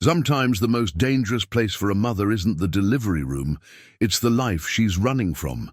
Sometimes the most dangerous place for a mother isn't the delivery room, it's the life she's running from.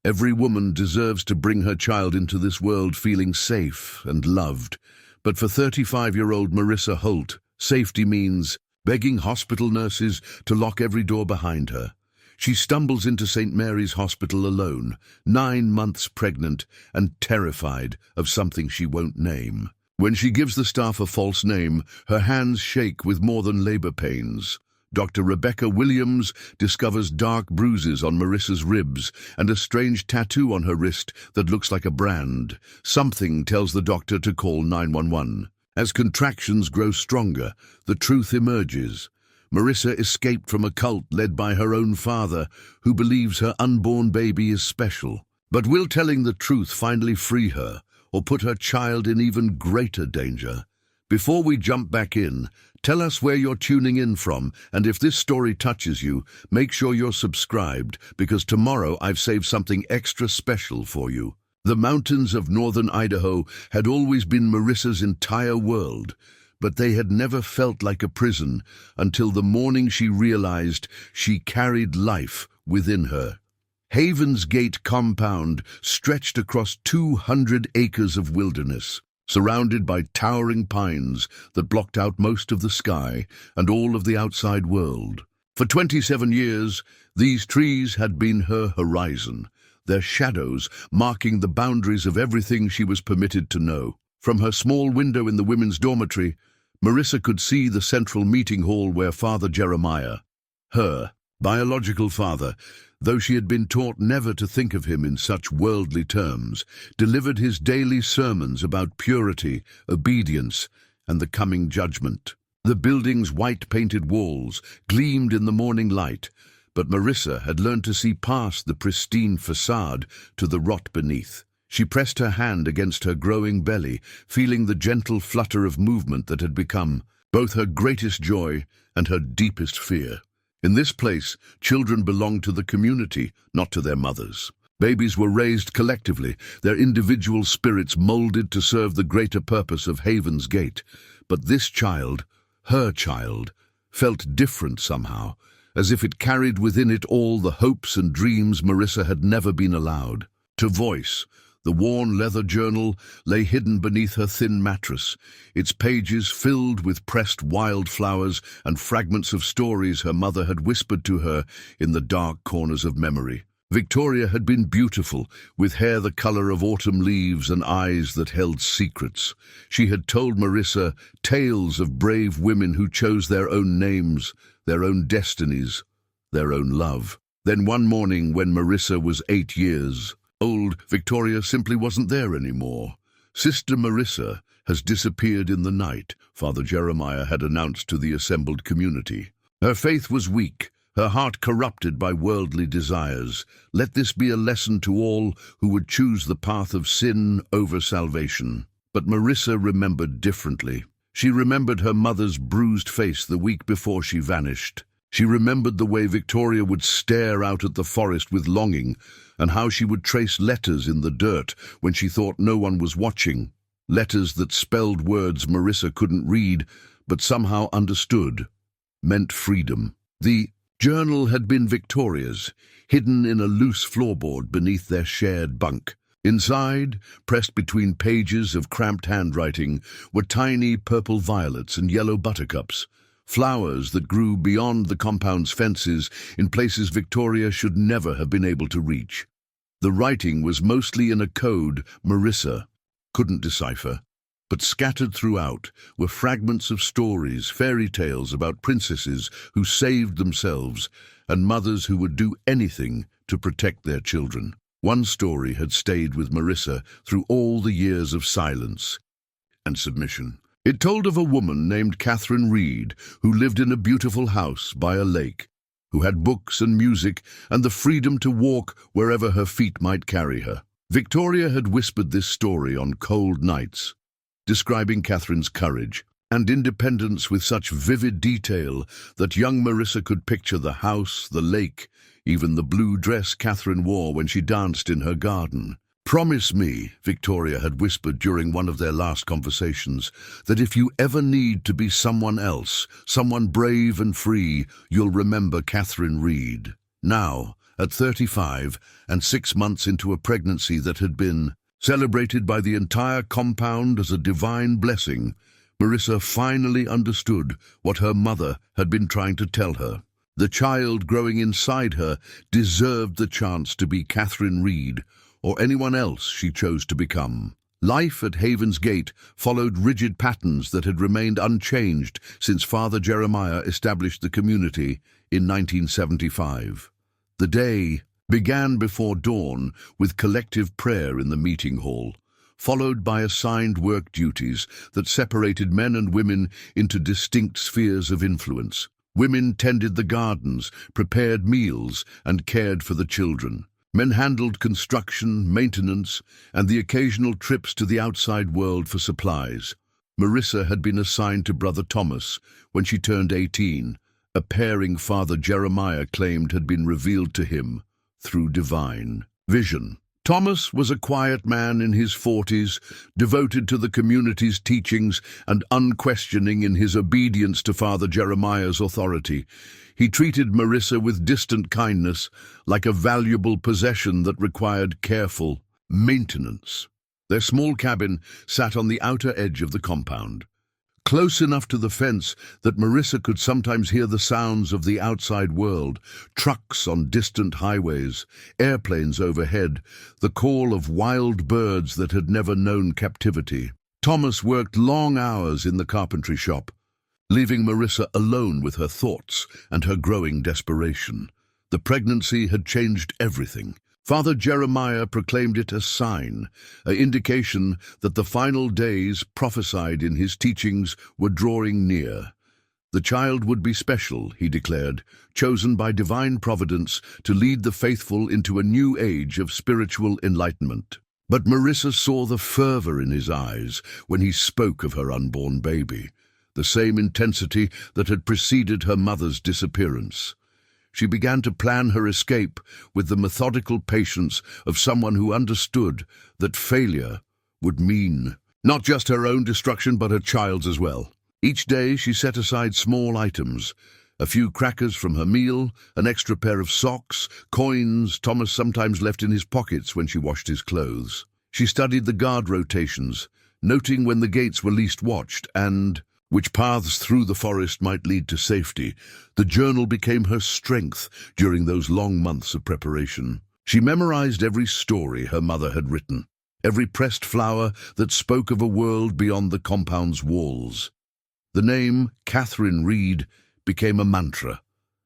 Every woman deserves to bring her child into this world feeling safe and loved. But for 35-year-old Marissa Holt, safety means begging hospital nurses to lock every door behind her. She stumbles into St. Mary's Hospital alone, 9 months pregnant and terrified of something she won't name. When she gives the staff a false name, her hands shake with more than labor pains. Dr. Rebecca Williams discovers dark bruises on Marissa's ribs and a strange tattoo on her wrist that looks like a brand. Something tells the doctor to call 911. As contractions grow stronger, the truth emerges. Marissa escaped from a cult led by her own father, who believes her unborn baby is special. But will telling the truth finally free her, or put her child in even greater danger? Before we jump back in, tell us where you're tuning in from, and if this story touches you, make sure you're subscribed, because tomorrow I've saved something extra special for you. The mountains of northern Idaho had always been Marissa's entire world, but they had never felt like a prison until the morning she realized she carried life within her. Haven's Gate compound stretched across 200 acres of wilderness, surrounded by towering pines that blocked out most of the sky and all of the outside world. For 27 years, these trees had been her horizon, their shadows marking the boundaries of everything she was permitted to know. From her small window in the women's dormitory, Marissa could see the central meeting hall where Father Jeremiah, her biological father, though she had been taught never to think of him in such worldly terms, delivered his daily sermons about purity, obedience, and the coming judgment. The building's white-painted walls gleamed in the morning light, but Marissa had learned to see past the pristine facade to the rot beneath. She pressed her hand against her growing belly, feeling the gentle flutter of movement that had become both her greatest joy and her deepest fear. In this place, children belonged to the community, not to their mothers. Babies were raised collectively, their individual spirits molded to serve the greater purpose of Haven's Gate. But this child, her child, felt different somehow, as if it carried within it all the hopes and dreams Marissa had never been allowed to voice. The worn leather journal lay hidden beneath her thin mattress, its pages filled with pressed wildflowers and fragments of stories her mother had whispered to her in the dark corners of memory. Victoria had been beautiful, with hair the color of autumn leaves and eyes that held secrets. She had told Marissa tales of brave women who chose their own names, their own destinies, their own love. Then one morning, when Marissa was 8 years old, Victoria simply wasn't there anymore. Sister Marissa has disappeared in the night, Father Jeremiah had announced to the assembled community. Her faith was weak, her heart corrupted by worldly desires. Let this be a lesson to all who would choose the path of sin over salvation. But Marissa remembered differently. She remembered her mother's bruised face the week before she vanished. She remembered the way Victoria would stare out at the forest with longing, and how she would trace letters in the dirt when she thought no one was watching. Letters that spelled words Marissa couldn't read, but somehow understood, meant freedom. The journal had been Victoria's, hidden in a loose floorboard beneath their shared bunk. Inside, pressed between pages of cramped handwriting, were tiny purple violets and yellow buttercups, flowers that grew beyond the compound's fences in places Victoria should never have been able to reach. The writing was mostly in a code Marissa couldn't decipher, but scattered throughout were fragments of stories, fairy tales about princesses who saved themselves and mothers who would do anything to protect their children. One story had stayed with Marissa through all the years of silence and submission. It told of a woman named Catherine Reed who lived in a beautiful house by a lake, who had books and music and the freedom to walk wherever her feet might carry her. Victoria had whispered this story on cold nights, describing Catherine's courage and independence with such vivid detail that young Marissa could picture the house, the lake, even the blue dress Catherine wore when she danced in her garden. Promise me, Victoria had whispered during one of their last conversations, that if you ever need to be someone else, someone brave and free, you'll remember Catherine Reed. Now, at 35 and 6 months into a pregnancy that had been celebrated by the entire compound as a divine blessing, Marissa finally understood what her mother had been trying to tell her. The child growing inside her deserved the chance to be Catherine Reed, or anyone else she chose to become. Life at Haven's Gate followed rigid patterns that had remained unchanged since Father Jeremiah established the community in 1975. The day began before dawn with collective prayer in the meeting hall, followed by assigned work duties that separated men and women into distinct spheres of influence. Women tended the gardens, prepared meals, and cared for the children. Men handled construction, maintenance, and the occasional trips to the outside world for supplies. Marissa had been assigned to Brother Thomas when she turned 18, a pairing Father Jeremiah claimed had been revealed to him through divine vision. Thomas was a quiet man in his 40s, devoted to the community's teachings and unquestioning in his obedience to Father Jeremiah's authority. He treated Marissa with distant kindness, like a valuable possession that required careful maintenance. Their small cabin sat on the outer edge of the compound, close enough to the fence that Marissa could sometimes hear the sounds of the outside world, trucks on distant highways, airplanes overhead, the call of wild birds that had never known captivity. Thomas worked long hours in the carpentry shop, leaving Marissa alone with her thoughts and her growing desperation. The pregnancy had changed everything. Father Jeremiah proclaimed it a sign, an indication that the final days prophesied in his teachings were drawing near. The child would be special, he declared, chosen by divine providence to lead the faithful into a new age of spiritual enlightenment. But Marissa saw the fervor in his eyes when he spoke of her unborn baby, the same intensity that had preceded her mother's disappearance. She began to plan her escape with the methodical patience of someone who understood that failure would mean not just her own destruction but her child's as well. Each day she set aside small items, a few crackers from her meal, an extra pair of socks, coins Thomas sometimes left in his pockets when she washed his clothes. She studied the guard rotations, noting when the gates were least watched and which paths through the forest might lead to safety. The journal became her strength during those long months of preparation. She memorized every story her mother had written, every pressed flower that spoke of a world beyond the compound's walls. The name Catherine Reed became a mantra,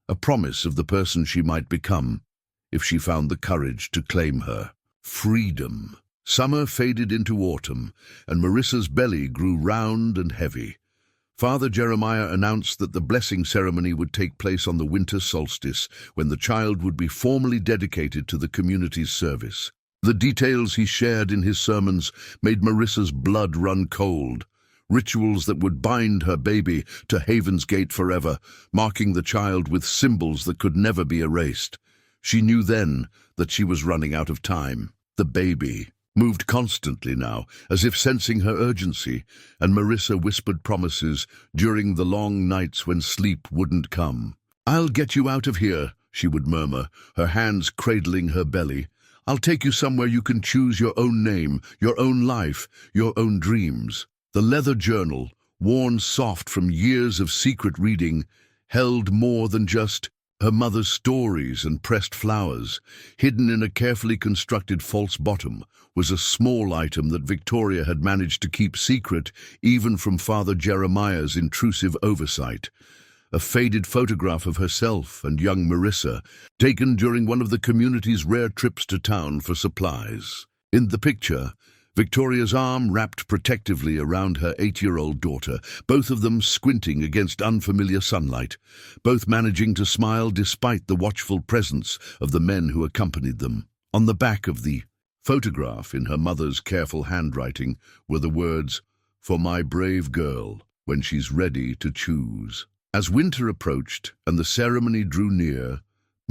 a promise of the person she might become if she found the courage to claim her freedom. Summer faded into autumn, and Marissa's belly grew round and heavy. Father Jeremiah announced that the blessing ceremony would take place on the winter solstice, when the child would be formally dedicated to the community's service. The details he shared in his sermons made Marissa's blood run cold. Rituals that would bind her baby to Haven's Gate forever, marking the child with symbols that could never be erased. She knew then that she was running out of time. The baby moved constantly now, as if sensing her urgency, and Marissa whispered promises during the long nights when sleep wouldn't come. "I'll get you out of here," she would murmur, her hands cradling her belly. "I'll take you somewhere you can choose your own name, your own life, your own dreams." The leather journal, worn soft from years of secret reading, held more than just her mother's stories and pressed flowers. Hidden in a carefully constructed false bottom was a small item that Victoria had managed to keep secret even from Father Jeremiah's intrusive oversight. A faded photograph of herself and young Marissa, taken during one of the community's rare trips to town for supplies. In the picture, Victoria's arm wrapped protectively around her 8-year-old daughter, both of them squinting against unfamiliar sunlight, both managing to smile despite the watchful presence of the men who accompanied them. On the back of the photograph, in her mother's careful handwriting, were the words, "For my brave girl, when she's ready to choose." As winter approached and the ceremony drew near,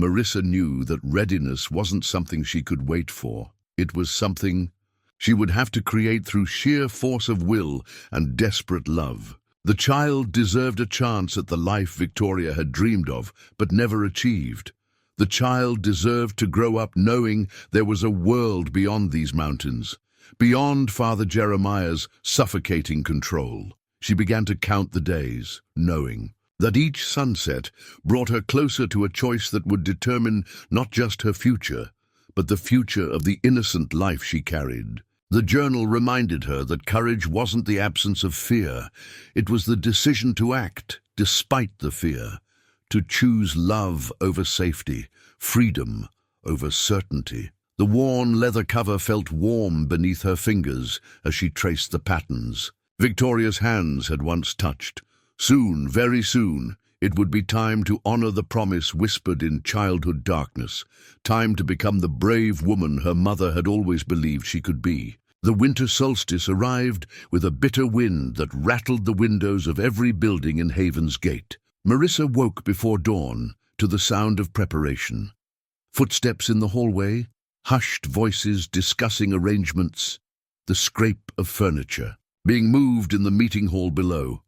Marissa knew that readiness wasn't something she could wait for. It was something she would have to create through sheer force of will and desperate love. The child deserved a chance at the life Victoria had dreamed of, but never achieved. The child deserved to grow up knowing there was a world beyond these mountains, beyond Father Jeremiah's suffocating control. She began to count the days, knowing that each sunset brought her closer to a choice that would determine not just her future, but the future of the innocent life she carried. The journal reminded her that courage wasn't the absence of fear. It was the decision to act despite the fear, to choose love over safety, freedom over certainty. The worn leather cover felt warm beneath her fingers as she traced the patterns. Victoria's hands had once touched. Soon, very soon, it would be time to honor the promise whispered in childhood darkness, time to become the brave woman her mother had always believed she could be. The winter solstice arrived with a bitter wind that rattled the windows of every building in Haven's Gate. Marissa woke before dawn to the sound of preparation. Footsteps in the hallway, hushed voices discussing arrangements, the scrape of furniture being moved in the meeting hall below.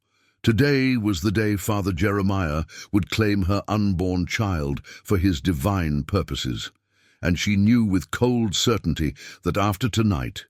Today was the day Father Jeremiah would claim her unborn child for his divine purposes, and she knew with cold certainty that after tonight,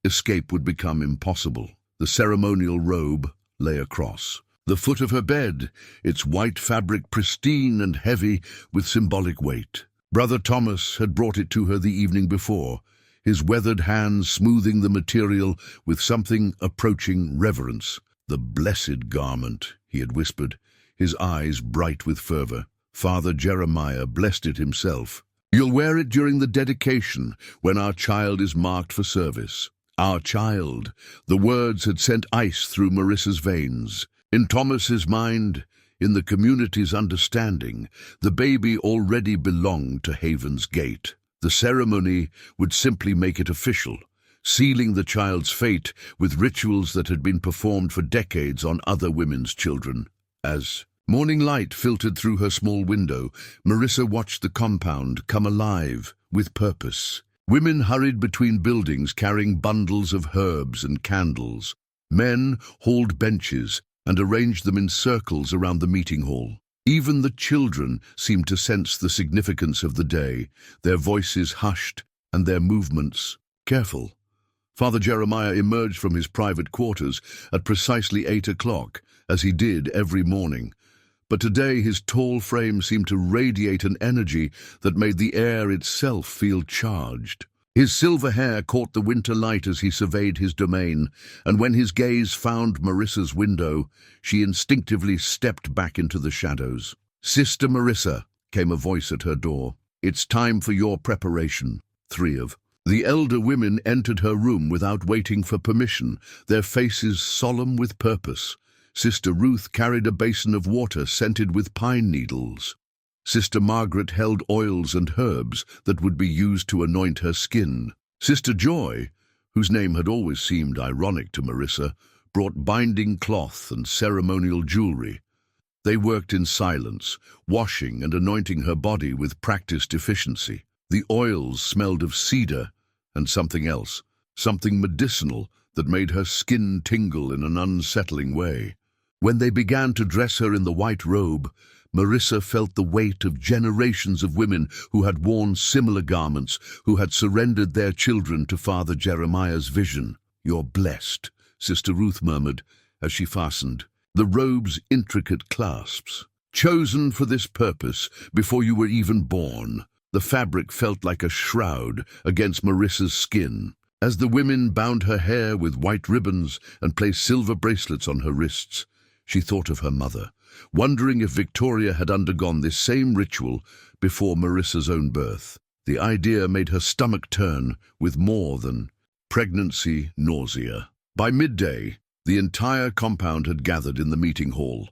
escape would become impossible. The ceremonial robe lay across the foot of her bed, its white fabric pristine and heavy with symbolic weight. Brother Thomas had brought it to her the evening before, his weathered hands smoothing the material with something approaching reverence. "The blessed garment," he had whispered, his eyes bright with fervor. Father Jeremiah blessed it himself. "You'll wear it during the dedication, when our child is marked for service." Our child. The words had sent ice through Marissa's veins. In Thomas's mind, in the community's understanding, the baby already belonged to Haven's Gate. The ceremony would simply make it official, sealing the child's fate with rituals that had been performed for decades on other women's children. As morning light filtered through her small window, Marissa watched the compound come alive with purpose. Women hurried between buildings carrying bundles of herbs and candles. Men hauled benches and arranged them in circles around the meeting hall. Even the children seemed to sense the significance of the day, their voices hushed and their movements careful. Father Jeremiah emerged from his private quarters at precisely 8 o'clock, as he did every morning. But today his tall frame seemed to radiate an energy that made the air itself feel charged. His silver hair caught the winter light as he surveyed his domain, and when his gaze found Marissa's window, she instinctively stepped back into the shadows. "Sister Marissa," came a voice at her door. "It's time for your preparation." The elder women entered her room without waiting for permission, their faces solemn with purpose. Sister Ruth carried a basin of water scented with pine needles. Sister Margaret held oils and herbs that would be used to anoint her skin. Sister Joy, whose name had always seemed ironic to Marissa, brought binding cloth and ceremonial jewelry. They worked in silence, washing and anointing her body with practiced efficiency. The oils smelled of cedar and something else, something medicinal that made her skin tingle in an unsettling way. When they began to dress her in the white robe, Marissa felt the weight of generations of women who had worn similar garments, who had surrendered their children to Father Jeremiah's vision. "You're blessed," Sister Ruth murmured as she fastened the robe's intricate clasps. "Chosen for this purpose before you were even born." The fabric felt like a shroud against Marissa's skin. As the women bound her hair with white ribbons and placed silver bracelets on her wrists, she thought of her mother, wondering if Victoria had undergone this same ritual before Marissa's own birth. The idea made her stomach turn with more than pregnancy nausea. By midday, the entire compound had gathered in the meeting hall.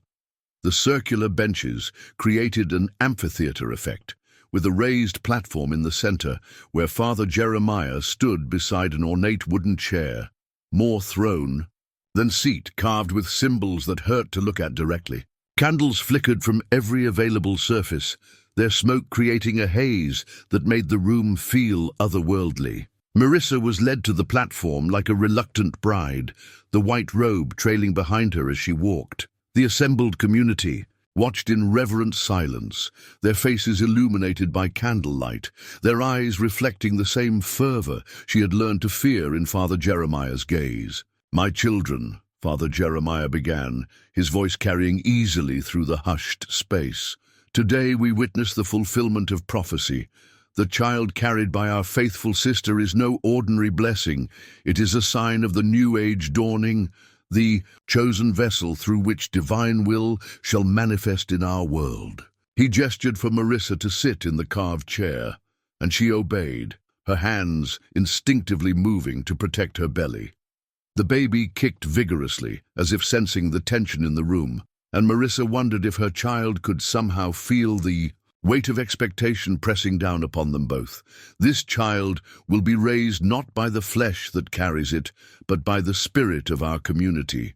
The circular benches created an amphitheater effect, with a raised platform in the center where Father Jeremiah stood beside an ornate wooden chair, more throne than seat, carved with symbols that hurt to look at directly. Candles flickered from every available surface, their smoke creating a haze that made the room feel otherworldly. Marissa was led to the platform like a reluctant bride, the white robe trailing behind her as she walked. The assembled community watched in reverent silence, their faces illuminated by candlelight, their eyes reflecting the same fervor she had learned to fear in Father Jeremiah's gaze. "My children," Father Jeremiah began, his voice carrying easily through the hushed space. "Today we witness the fulfillment of prophecy. The child carried by our faithful sister is no ordinary blessing. It is a sign of the new age dawning, the chosen vessel through which divine will shall manifest in our world." He gestured for Marissa to sit in the carved chair, and she obeyed, her hands instinctively moving to protect her belly. The baby kicked vigorously, as if sensing the tension in the room, and Marissa wondered if her child could somehow feel the weight of expectation pressing down upon them both. This child will be raised not by the flesh that carries it, but by the spirit of our community.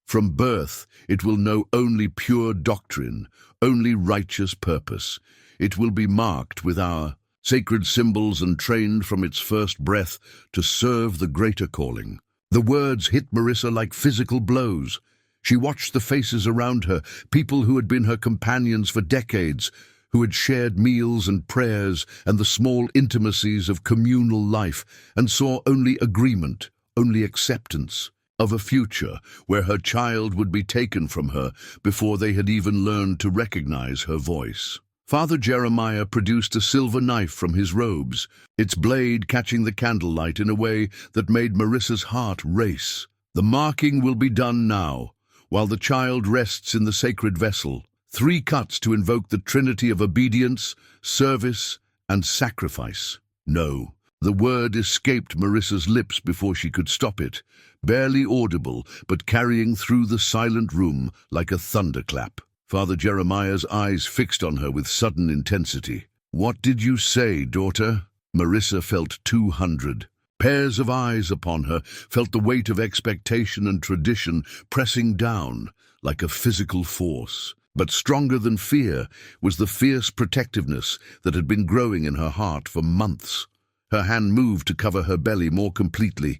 From birth, it will know only pure doctrine, only righteous purpose. It will be marked with our sacred symbols and trained from its first breath to serve the greater calling. The words hit Marissa like physical blows. She watched the faces around her, people who had been her companions for decades, who had shared meals and prayers and the small intimacies of communal life, and saw only agreement, only acceptance of a future where her child would be taken from her before they had even learned to recognize her voice. Father Jeremiah produced a silver knife from his robes, its blade catching the candlelight in a way that made Marissa's heart race. "The marking will be done now, while the child rests in the sacred vessel. 3 cuts to invoke the trinity of obedience, service, and sacrifice." No, the word escaped Marissa's lips before she could stop it, barely audible, but carrying through the silent room like a thunderclap. Father Jeremiah's eyes fixed on her with sudden intensity. "What did you say, daughter?" Marissa felt 200. Pairs of eyes upon her, felt the weight of expectation and tradition pressing down like a physical force. But stronger than fear was the fierce protectiveness that had been growing in her heart for months. Her hand moved to cover her belly more completely,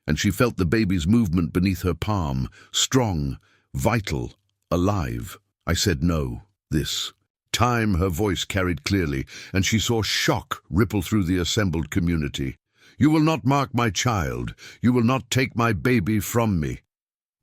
and she felt the baby's movement beneath her palm, strong, vital, alive. "I said no, this time," her voice carried clearly, and she saw shock ripple through the assembled community. "You will not mark my child. You will not take my baby from me."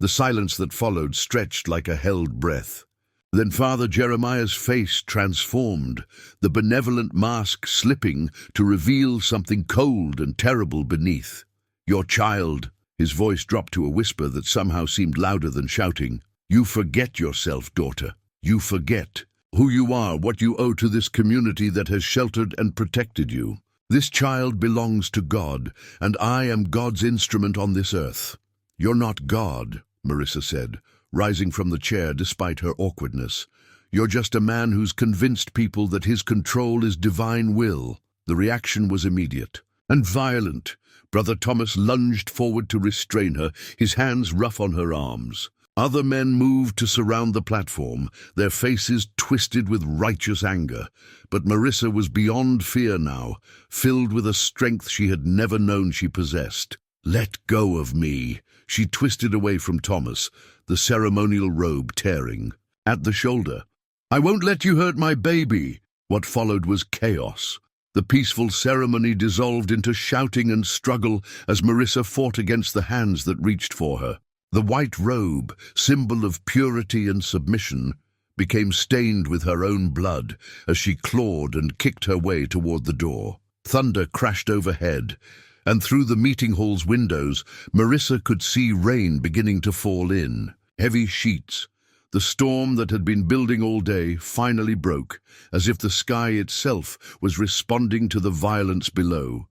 The silence that followed stretched like a held breath. Then Father Jeremiah's face transformed, the benevolent mask slipping to reveal something cold and terrible beneath. "Your child," his voice dropped to a whisper that somehow seemed louder than shouting. "You forget yourself, daughter. You forget who you are, what you owe to this community that has sheltered and protected you. This child belongs to God, and I am God's instrument on this earth." "You're not God," Marissa said, rising from the chair despite her awkwardness. "You're just a man who's convinced people that his control is divine will." The reaction was immediate and violent. Brother Thomas lunged forward to restrain her, his hands rough on her arms. Other men moved to surround the platform, their faces twisted with righteous anger. But Marissa was beyond fear now, filled with a strength she had never known she possessed. "Let go of me." She twisted away from Thomas, the ceremonial robe tearing at the shoulder. "I won't let you hurt my baby." What followed was chaos. The peaceful ceremony dissolved into shouting and struggle as Marissa fought against the hands that reached for her. The white robe, symbol of purity and submission, became stained with her own blood as she clawed and kicked her way toward the door. Thunder crashed overhead, and through the meeting hall's windows, Marissa could see rain beginning to fall in. Heavy sheets. The storm that had been building all day finally broke, as if the sky itself was responding to the violence below.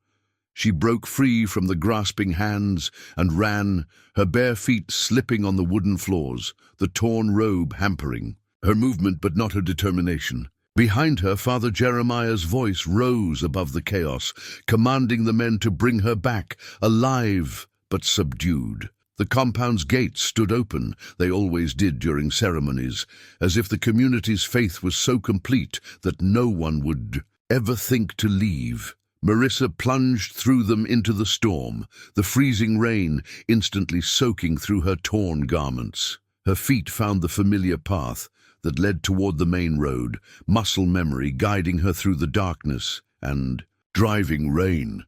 She broke free from the grasping hands and ran, her bare feet slipping on the wooden floors, the torn robe hampering her movement but not her determination. Behind her, Father Jeremiah's voice rose above the chaos, commanding the men to bring her back, alive but subdued. The compound's gates stood open, they always did during ceremonies, as if the community's faith was so complete that no one would ever think to leave. Marissa plunged through them into the storm, the freezing rain instantly soaking through her torn garments. Her feet found the familiar path that led toward the main road, muscle memory guiding her through the darkness and driving rain.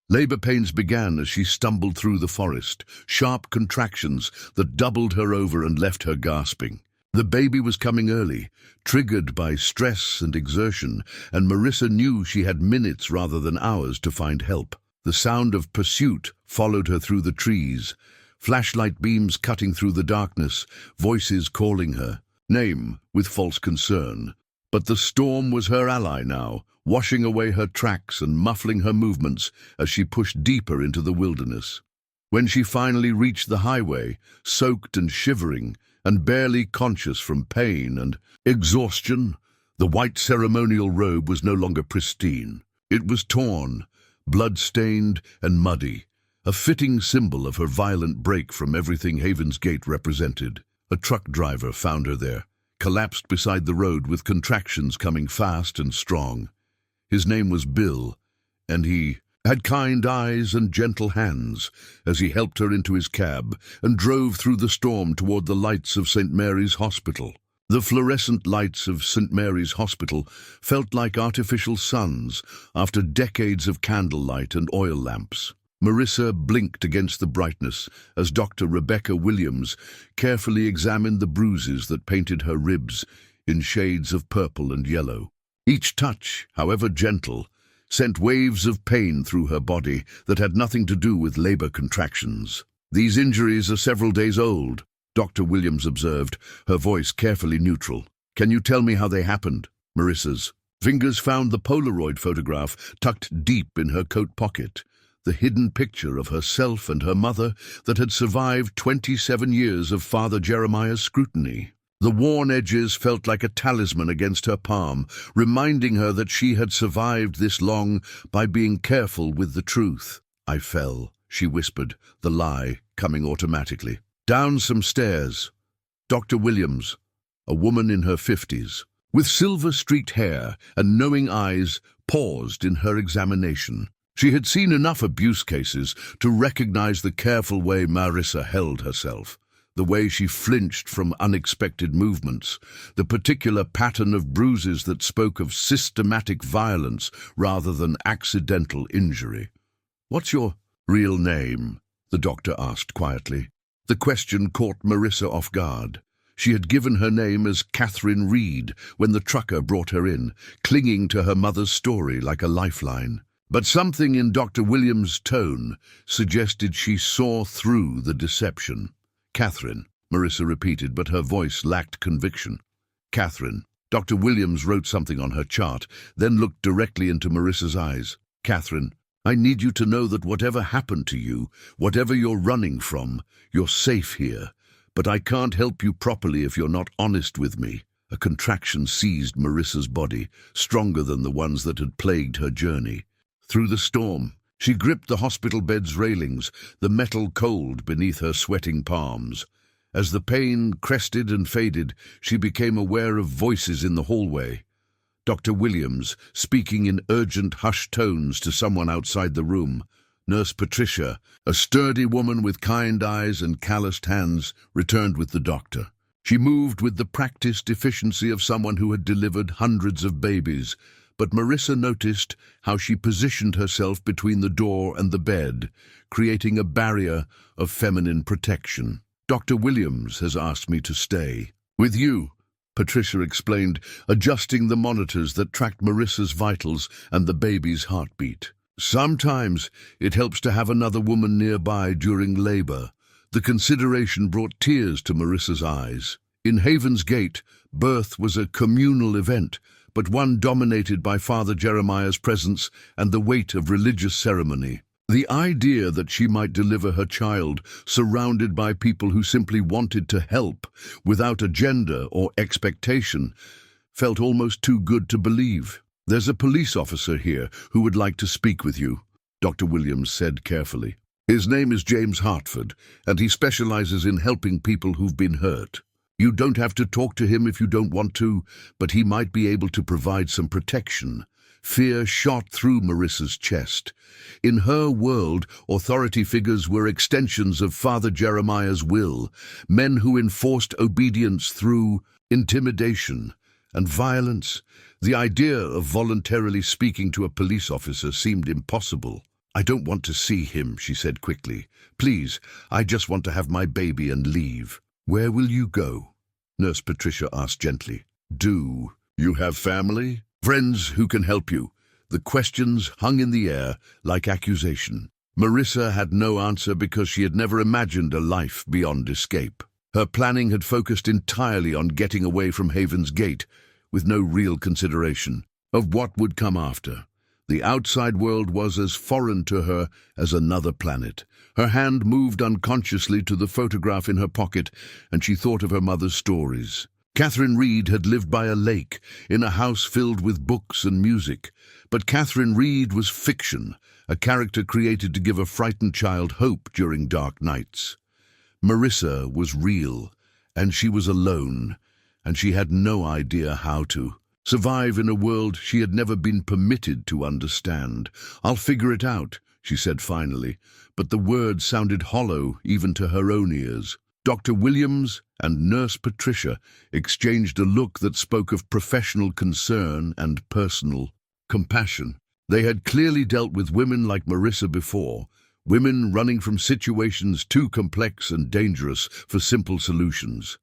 Labor pains began as she stumbled through the forest, sharp contractions that doubled her over and left her gasping. The baby was coming early, triggered by stress and exertion, and Marissa knew she had minutes rather than hours to find help. The sound of pursuit followed her through the trees, flashlight beams cutting through the darkness, voices calling her name with false concern. But the storm was her ally now, washing away her tracks and muffling her movements as she pushed deeper into the wilderness. When she finally reached the highway, soaked and shivering, and barely conscious from pain and exhaustion, the white ceremonial robe was no longer pristine. It was torn, blood-stained and muddy, a fitting symbol of her violent break from everything Haven's Gate represented. A truck driver found her there, collapsed beside the road with contractions coming fast and strong. His name was Bill, and he had kind eyes and gentle hands as he helped her into his cab and drove through the storm toward the lights of St. Mary's Hospital. The fluorescent lights of St. Mary's Hospital felt like artificial suns after decades of candlelight and oil lamps. Marissa blinked against the brightness as Dr. Rebecca Williams carefully examined the bruises that painted her ribs in shades of purple and yellow. Each touch, however gentle, sent waves of pain through her body that had nothing to do with labor contractions. "These injuries are several days old," Dr. Williams observed, her voice carefully neutral. "Can you tell me how they happened?" Marissa's fingers found the Polaroid photograph tucked deep in her coat pocket, the hidden picture of herself and her mother that had survived 27 years of Father Jeremiah's scrutiny. The worn edges felt like a talisman against her palm, reminding her that she had survived this long by being careful with the truth. "I fell," she whispered, the lie coming automatically. Down some stairs. Dr. Williams, a woman in her 50s, with silver-streaked hair and knowing eyes, paused in her examination. She had seen enough abuse cases to recognize the careful way Marissa held herself, the way she flinched from unexpected movements, the particular pattern of bruises that spoke of systematic violence rather than accidental injury. "What's your real name?" the doctor asked quietly. The question caught Marissa off guard. She had given her name as Catherine Reed when the trucker brought her in, clinging to her mother's story like a lifeline. But something in Dr. Williams' tone suggested she saw through the deception. "Catherine," Marissa repeated, but her voice lacked conviction. "Catherine." Dr. Williams wrote something on her chart, then looked directly into Marissa's eyes. "Catherine, I need you to know that whatever happened to you, whatever you're running from, you're safe here. But I can't help you properly if you're not honest with me." A contraction seized Marissa's body, stronger than the ones that had plagued her journey. Through the storm, she gripped the hospital bed's railings, the metal cold beneath her sweating palms. As the pain crested and faded, she became aware of voices in the hallway. Dr. Williams, speaking in urgent, hushed tones to someone outside the room. Nurse Patricia, a sturdy woman with kind eyes and calloused hands, returned with the doctor. She moved with the practiced efficiency of someone who had delivered hundreds of babies, but Marissa noticed how she positioned herself between the door and the bed, creating a barrier of feminine protection. "Dr. Williams has asked me to stay with you," Patricia explained, adjusting the monitors that tracked Marissa's vitals and the baby's heartbeat. "Sometimes it helps to have another woman nearby during labor." The consideration brought tears to Marissa's eyes. In Haven's Gate, birth was a communal event, but one dominated by Father Jeremiah's presence and the weight of religious ceremony. The idea that she might deliver her child surrounded by people who simply wanted to help, without agenda or expectation, felt almost too good to believe. "There's a police officer here who would like to speak with you," Dr. Williams said carefully. "His name is James Hartford, and he specializes in helping people who've been hurt. You don't have to talk to him if you don't want to, but he might be able to provide some protection, Fear shot through Marissa's chest. In her world, authority figures were extensions of Father Jeremiah's will, men who enforced obedience through intimidation and violence. The idea of voluntarily speaking to a police officer seemed impossible. "I don't want to see him," she said quickly. "Please, I just want to have my baby and leave." "Where will you go?" Nurse Patricia asked gently. "Do you have family? Friends who can help you?" The questions hung in the air like accusation. Marissa had no answer because she had never imagined a life beyond escape. Her planning had focused entirely on getting away from Haven's Gate, with no real consideration of what would come after. The outside world was as foreign to her as another planet. Her hand moved unconsciously to the photograph in her pocket, and she thought of her mother's stories. Catherine Reed had lived by a lake, in a house filled with books and music. But Catherine Reed was fiction, a character created to give a frightened child hope during dark nights. Marissa was real, and she was alone, and she had no idea how to survive in a world she had never been permitted to understand. "I'll figure it out," she said finally, but the words sounded hollow even to her own ears. Dr. Williams and Nurse Patricia exchanged a look that spoke of professional concern and personal compassion. They had clearly dealt with women like Marissa before, women running from situations too complex and dangerous for simple solutions.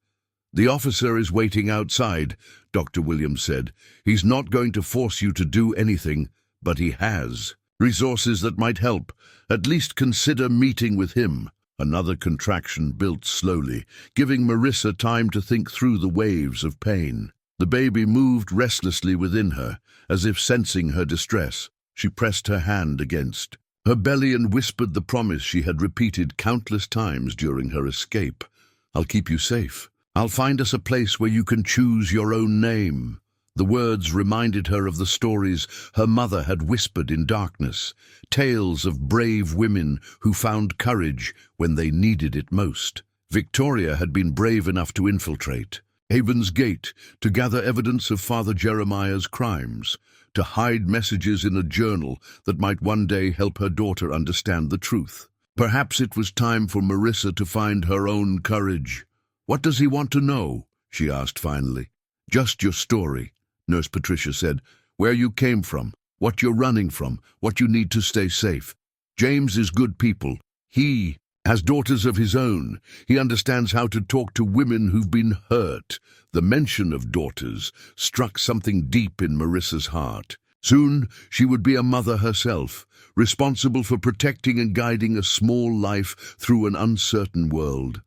"The officer is waiting outside," Dr. Williams said. "He's not going to force you to do anything, but he has resources that might help. At least consider meeting with him." Another contraction built slowly, giving Marissa time to think through the waves of pain. The baby moved restlessly within her, as if sensing her distress. She pressed her hand against her belly and whispered the promise she had repeated countless times during her escape. "I'll keep you safe. I'll find us a place where you can choose your own name." The words reminded her of the stories her mother had whispered in darkness, tales of brave women who found courage when they needed it most. Victoria had been brave enough to infiltrate Haven's Gate, to gather evidence of Father Jeremiah's crimes, to hide messages in a journal that might one day help her daughter understand the truth. Perhaps it was time for Marissa to find her own courage. "What does he want to know?" she asked finally. "Just your story," Nurse Patricia said. "Where you came from, what you're running from, what you need to stay safe. James is good people. He has daughters of his own. He understands how to talk to women who've been hurt." The mention of daughters struck something deep in Marissa's heart. Soon she would be a mother herself, responsible for protecting and guiding a small life through an uncertain world.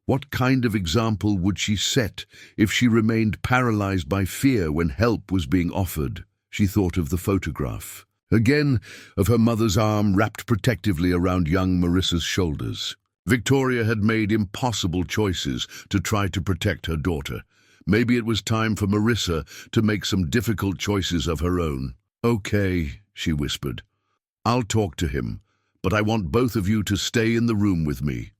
What kind of example would she set if she remained paralyzed by fear when help was being offered? She thought of the photograph, again of her mother's arm wrapped protectively around young Marissa's shoulders. Victoria had made impossible choices to try to protect her daughter. Maybe it was time for Marissa to make some difficult choices of her own. "Okay," she whispered. "I'll talk to him, but I want both of you to stay in the room with me."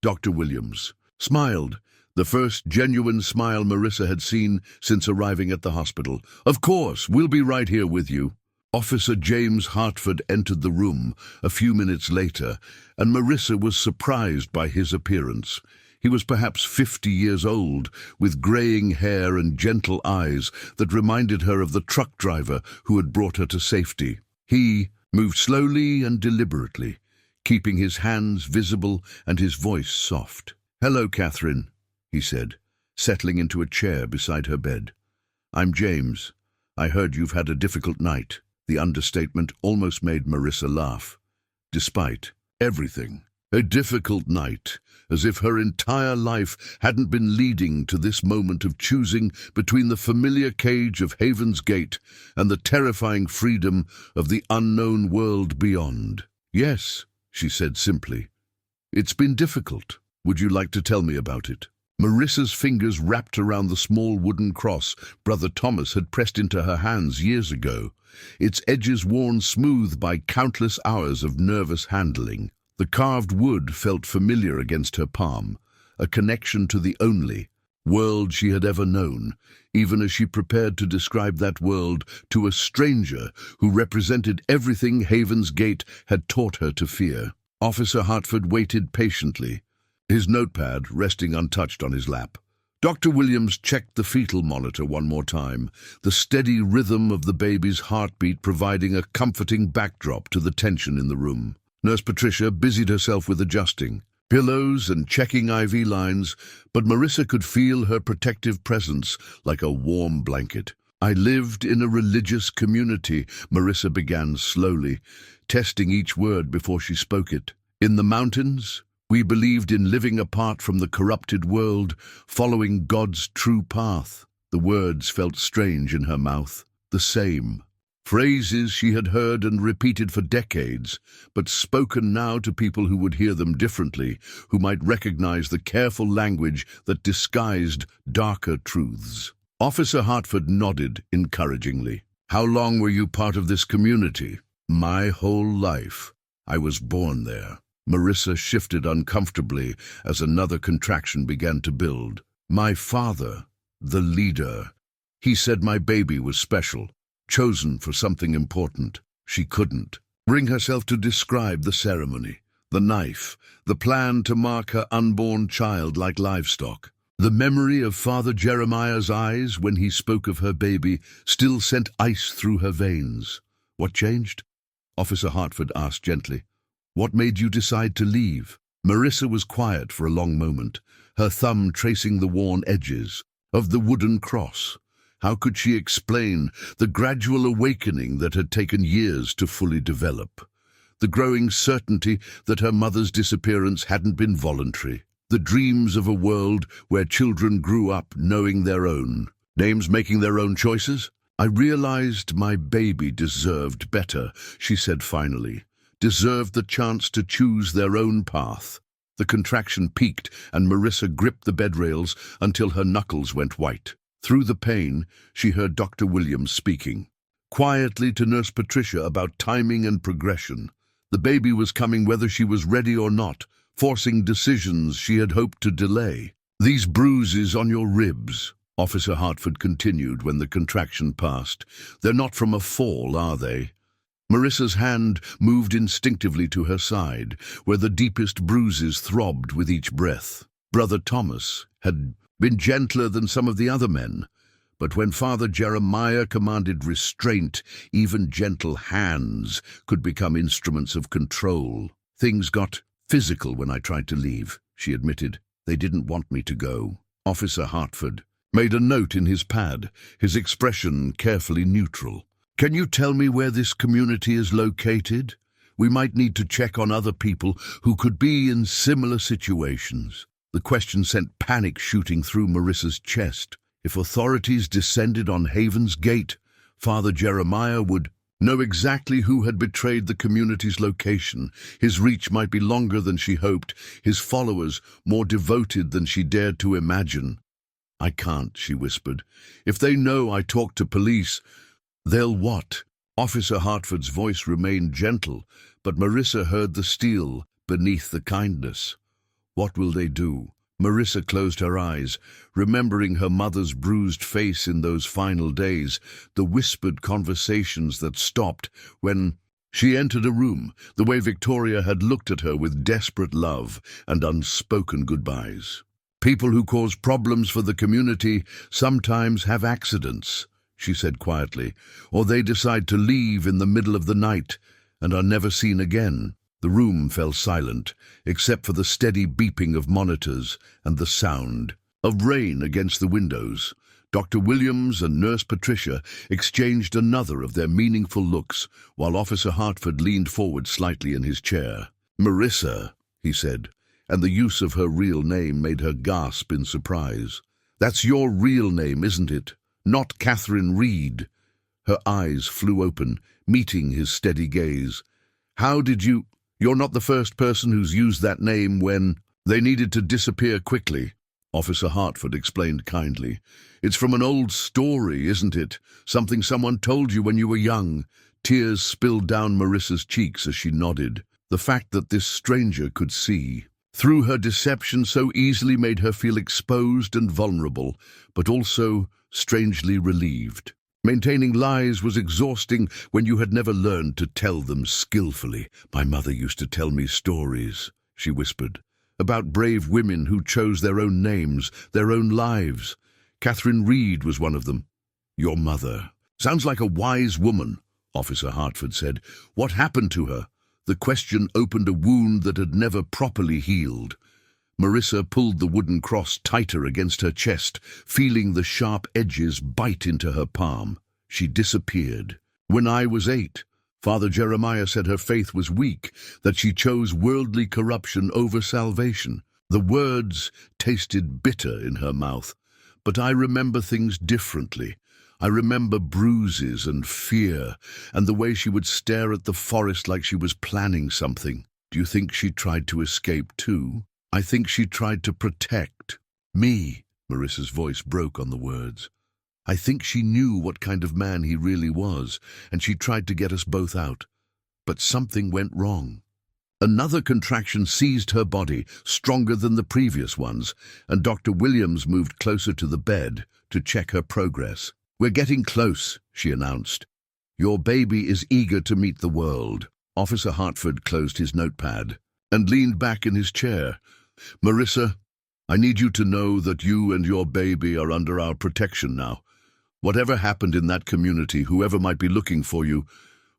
Dr. Williams smiled, the first genuine smile Marissa had seen since arriving at the hospital. "Of course, we'll be right here with you." Officer James Hartford entered the room a few minutes later, and Marissa was surprised by his appearance. He was perhaps 50 years old, with graying hair and gentle eyes that reminded her of the truck driver who had brought her to safety. He moved slowly and deliberately, keeping his hands visible and his voice soft. "Hello, Catherine," he said, settling into a chair beside her bed. "I'm James. I heard you've had a difficult night." The understatement almost made Marissa laugh. Despite everything, a difficult night, as if her entire life hadn't been leading to this moment of choosing between the familiar cage of Haven's Gate and the terrifying freedom of the unknown world beyond. "Yes," she said simply. "It's been difficult. Would you like to tell me about it?" Marissa's fingers wrapped around the small wooden cross Brother Thomas had pressed into her hands years ago, its edges worn smooth by countless hours of nervous handling. The carved wood felt familiar against her palm, a connection to the only, world she had ever known, even as she prepared to describe that world to a stranger who represented everything Haven's Gate had taught her to fear. Officer Hartford waited patiently, his notepad resting untouched on his lap. Dr. Williams checked the fetal monitor one more time, the steady rhythm of the baby's heartbeat providing a comforting backdrop to the tension in the room. Nurse Patricia busied herself with adjusting pillows and checking IV lines, but Marissa could feel her protective presence like a warm blanket. I lived in a religious community, Marissa began slowly, testing each word before she spoke it. In the mountains, we believed in living apart from the corrupted world, following God's true path. The words felt strange in her mouth, the same. Phrases she had heard and repeated for decades, but spoken now to people who would hear them differently, who might recognize the careful language that disguised darker truths. Officer Hartford nodded encouragingly. How long were you part of this community? My whole life. I was born there. Marissa shifted uncomfortably as another contraction began to build. My father, the leader. He said my baby was special, chosen for something important. She couldn't bring herself to describe the ceremony, the knife, the plan to mark her unborn child like livestock. The memory of Father Jeremiah's eyes when he spoke of her baby still sent ice through her veins. What changed? Officer Hartford asked gently. What made you decide to leave? Marissa was quiet for a long moment, her thumb tracing the worn edges of the wooden cross. How could she explain the gradual awakening that had taken years to fully develop? The growing certainty that her mother's disappearance hadn't been voluntary. The dreams of a world where children grew up knowing their own names, making their own choices? I realized my baby deserved better, she said finally. Deserved the chance to choose their own path. The contraction peaked and Marissa gripped the bed rails until her knuckles went white. Through the pain, she heard Dr. Williams speaking quietly to Nurse Patricia about timing and progression. The baby was coming whether she was ready or not, forcing decisions she had hoped to delay. These bruises on your ribs, Officer Hartford continued when the contraction passed. They're not from a fall, are they? Marissa's hand moved instinctively to her side, where the deepest bruises throbbed with each breath. Brother Thomas had been gentler than some of the other men, but when Father Jeremiah commanded restraint, even gentle hands could become instruments of control. Things got physical when I tried to leave, she admitted. They didn't want me to go. Officer Hartford made a note in his pad, his expression carefully neutral. Can you tell me where this community is located? We might need to check on other people who could be in similar situations. The question sent panic shooting through Marissa's chest. If authorities descended on Haven's Gate, Father Jeremiah would know exactly who had betrayed the community's location. His reach might be longer than she hoped, his followers more devoted than she dared to imagine. I can't, she whispered. If they know I talked to police, they'll what? Officer Hartford's voice remained gentle, but Marissa heard the steel beneath the kindness. What will they do? Marissa closed her eyes, remembering her mother's bruised face in those final days, the whispered conversations that stopped when she entered a room, the way Victoria had looked at her with desperate love and unspoken goodbyes. People who cause problems for the community sometimes have accidents, she said quietly, or they decide to leave in the middle of the night and are never seen again. The room fell silent, except for the steady beeping of monitors and the sound of rain against the windows. Dr. Williams and Nurse Patricia exchanged another of their meaningful looks, while Officer Hartford leaned forward slightly in his chair. Marissa, he said, and the use of her real name made her gasp in surprise. That's your real name, isn't it? Not Catherine Reed. Her eyes flew open, meeting his steady gaze. How did you... You're not the first person who's used that name when they needed to disappear quickly, Officer Hartford explained kindly. It's from an old story, isn't it? Something someone told you when you were young. Tears spilled down Marissa's cheeks as she nodded. The fact that this stranger could see Through her deception so easily made her feel exposed and vulnerable, but also strangely relieved. Maintaining lies was exhausting when you had never learned to tell them skillfully. "My mother used to tell me stories," she whispered, "about brave women who chose their own names, their own lives. Catherine Reed was one of them." "Your mother. Sounds like a wise woman," Officer Hartford said. "What happened to her?" The question opened a wound that had never properly healed. Marissa pulled the wooden cross tighter against her chest, feeling the sharp edges bite into her palm. "She disappeared. When I was 8, Father Jeremiah said her faith was weak, that she chose worldly corruption over salvation." The words tasted bitter in her mouth. "But I remember things differently. I remember bruises and fear, and the way she would stare at the forest like she was planning something." "Do you think she tried to escape too?" "I think she tried to protect me." Marissa's voice broke on the words. "I think she knew what kind of man he really was, and she tried to get us both out. But something went wrong." Another contraction seized her body, stronger than the previous ones, and Dr. Williams moved closer to the bed to check her progress. "We're getting close," she announced. "Your baby is eager to meet the world." Officer Hartford closed his notepad and leaned back in his chair. "Marissa, I need you to know that you and your baby are under our protection now. Whatever happened in that community, whoever might be looking for you,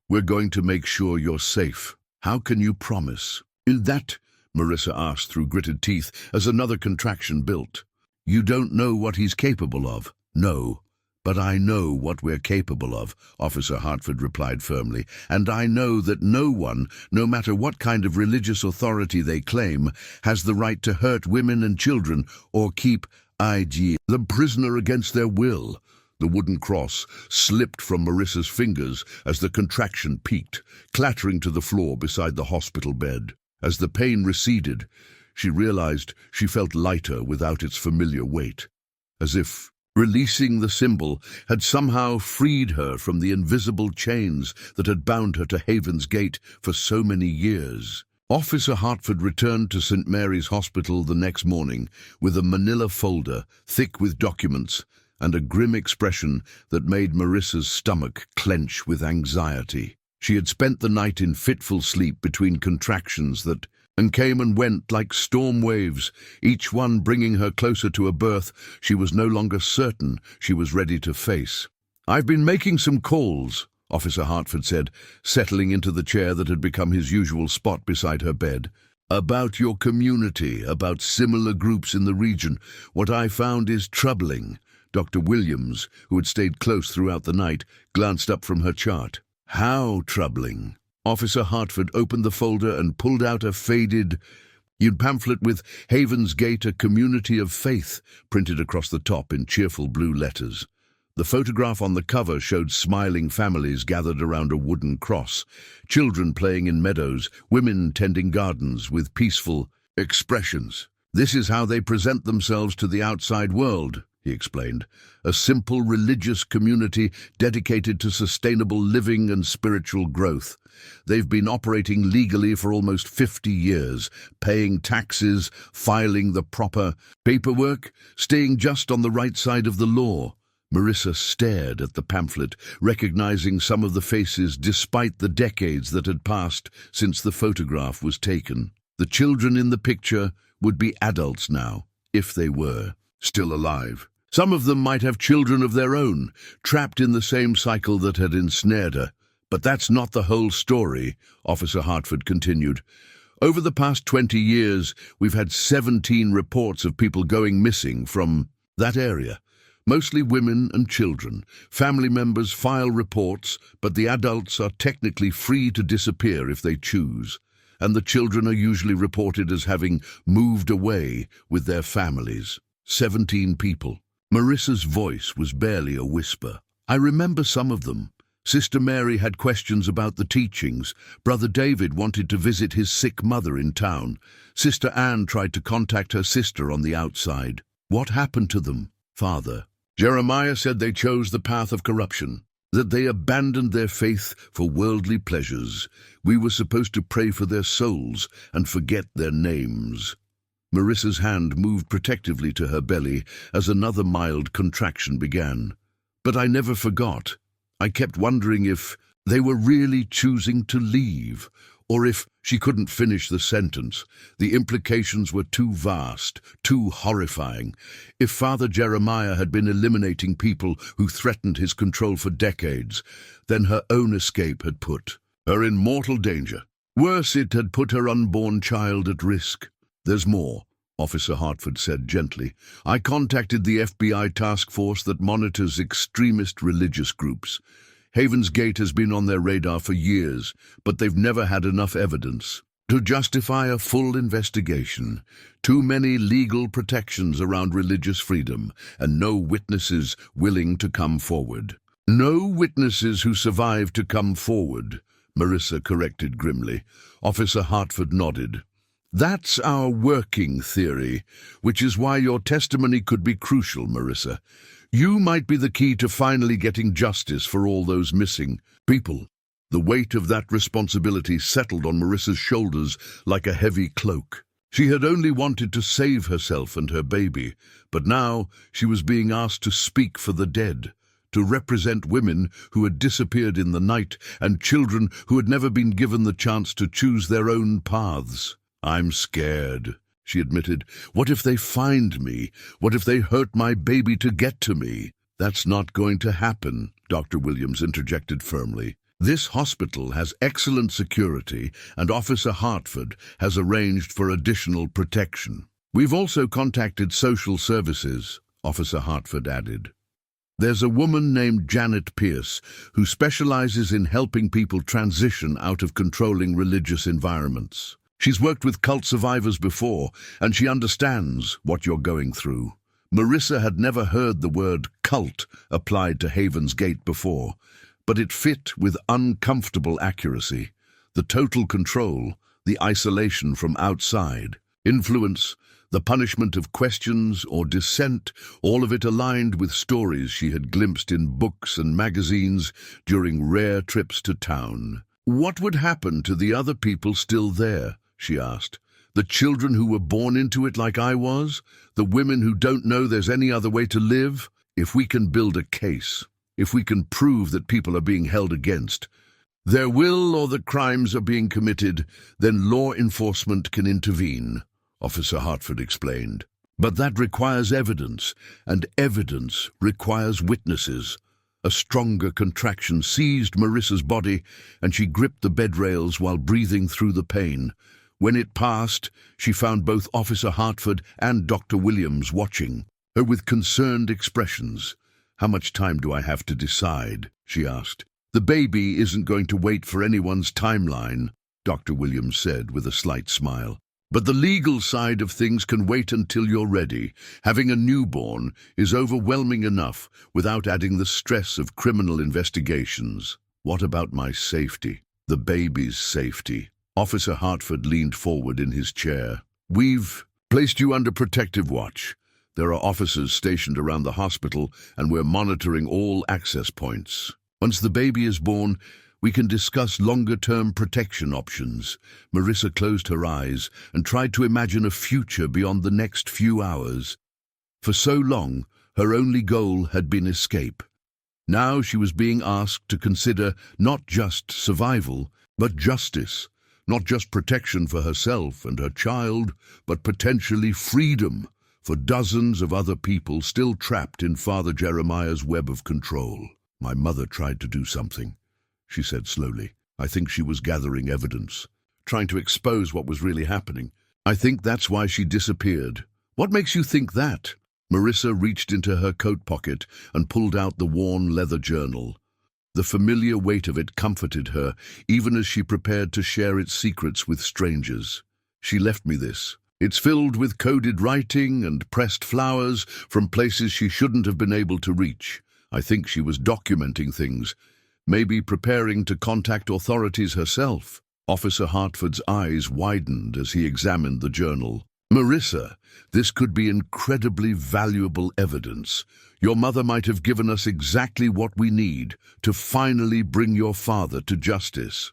we're going to make sure you're safe." "How can you promise?" "In that," Marissa asked through gritted teeth as another contraction built. "You don't know what he's capable of." "No, but I know what we're capable of," Officer Hartford replied firmly. "And I know that no one, no matter what kind of religious authority they claim, has the right to hurt women and children or keep them prisoner against their will." The wooden cross slipped from Marissa's fingers as the contraction peaked, clattering to the floor beside the hospital bed. As the pain receded, she realized she felt lighter without its familiar weight, as if releasing the symbol had somehow freed her from the invisible chains that had bound her to Haven's Gate for so many years. Officer Hartford returned to St. Mary's Hospital the next morning with a manila folder thick with documents and a grim expression that made Marissa's stomach clench with anxiety. She had spent the night in fitful sleep between contractions that came and went like storm waves, each one bringing her closer to a birth she was no longer certain she was ready to face. "I've been making some calls," Officer Hartford said, settling into the chair that had become his usual spot beside her bed. "About your community, about similar groups in the region. What I found is troubling." Dr. Williams, who had stayed close throughout the night, glanced up from her chart. "How troubling?" Officer Hartford opened the folder and pulled out a faded pamphlet with "Haven's Gate, a Community of Faith" printed across the top in cheerful blue letters. The photograph on the cover showed smiling families gathered around a wooden cross, children playing in meadows, women tending gardens with peaceful expressions. "This is how they present themselves to the outside world," he explained. "A simple religious community dedicated to sustainable living and spiritual growth. They've been operating legally for almost 50 years, paying taxes, filing the proper paperwork, staying just on the right side of the law." Marissa stared at the pamphlet, recognizing some of the faces despite the decades that had passed since the photograph was taken. The children in the picture would be adults now, if they were still alive. Some of them might have children of their own, trapped in the same cycle that had ensnared her. "But that's not the whole story," Officer Hartford continued. "Over the past 20 years, we've had 17 reports of people going missing from that area. Mostly women and children. Family members file reports, but the adults are technically free to disappear if they choose. And the children are usually reported as having moved away with their families. 17 people. Marissa's voice was barely a whisper. "I remember some of them. Sister Mary had questions about the teachings. Brother David wanted to visit his sick mother in town. Sister Anne tried to contact her sister on the outside. What happened to them, Father?" "Jeremiah said they chose the path of corruption. that they abandoned their faith for worldly pleasures. We were supposed to pray for their souls and forget their names." Marissa's hand moved protectively to her belly as another mild contraction began. "But I never forgot. I kept wondering if they were really choosing to leave, or if—" She couldn't finish the sentence. The implications were too vast, too horrifying. If Father Jeremiah had been eliminating people who threatened his control for decades, then her own escape had put her in mortal danger. Worse, it had put her unborn child at risk. "There's more," Officer Hartford said gently. "I contacted the FBI task force that monitors extremist religious groups. Haven's Gate has been on their radar for years, but they've never had enough evidence to justify a full investigation. Too many legal protections around religious freedom, and no witnesses willing to come forward." "No witnesses who survived to come forward," Marissa corrected grimly. Officer Hartford nodded. "That's our working theory, which is why your testimony could be crucial, Marissa. You might be the key to finally getting justice for all those missing people." The weight of that responsibility settled on Marissa's shoulders like a heavy cloak. She had only wanted to save herself and her baby, but now she was being asked to speak for the dead, to represent women who had disappeared in the night and children who had never been given the chance to choose their own paths. "I'm scared," she admitted. "What if they find me? What if they hurt my baby to get to me?" "That's not going to happen," Dr. Williams interjected firmly. "This hospital has excellent security, and Officer Hartford has arranged for additional protection. We've also contacted social services," Officer Hartford added. "There's a woman named Janet Pierce who specializes in helping people transition out of controlling religious environments. She's worked with cult survivors before, and she understands what you're going through." Marissa had never heard the word cult applied to Haven's Gate before, but it fit with uncomfortable accuracy. The total control, the isolation from outside, influence, the punishment of questions or dissent, all of it aligned with stories she had glimpsed in books and magazines during rare trips to town. "What would happen to the other people still there?" she asked. "The children who were born into it like I was? The women who don't know there's any other way to live? If we can build a case, if we can prove that people are being held against their will or that crimes are being committed, then law enforcement can intervene," Officer Hartford explained. "But that requires evidence, and evidence requires witnesses." A stronger contraction seized Marissa's body, and she gripped the bed rails while breathing through the pain. When it passed, she found both Officer Hartford and Dr. Williams watching her with concerned expressions. "How much time do I have to decide?" she asked. "The baby isn't going to wait for anyone's timeline," Dr. Williams said with a slight smile. "But the legal side of things can wait until you're ready. Having a newborn is overwhelming enough without adding the stress of criminal investigations." "What about my safety? The baby's safety?" Officer Hartford leaned forward in his chair. "We've placed you under protective watch. There are officers stationed around the hospital, and we're monitoring all access points. Once the baby is born, we can discuss longer-term protection options." Marissa closed her eyes and tried to imagine a future beyond the next few hours. For so long, her only goal had been escape. Now she was being asked to consider not just survival, but justice. Not just protection for herself and her child, but potentially freedom for dozens of other people still trapped in Father Jeremiah's web of control. "My mother tried to do something," she said slowly. "I think she was gathering evidence, trying to expose what was really happening. I think that's why she disappeared." "What makes you think that?" Marissa reached into her coat pocket and pulled out the worn leather journal. The familiar weight of it comforted her, even as she prepared to share its secrets with strangers. "She left me this. It's filled with coded writing and pressed flowers from places she shouldn't have been able to reach. I think she was documenting things, maybe preparing to contact authorities herself." Officer Hartford's eyes widened as he examined the journal. Marissa, this could be incredibly valuable evidence. Your mother might have given us exactly what we need to finally bring your father to justice."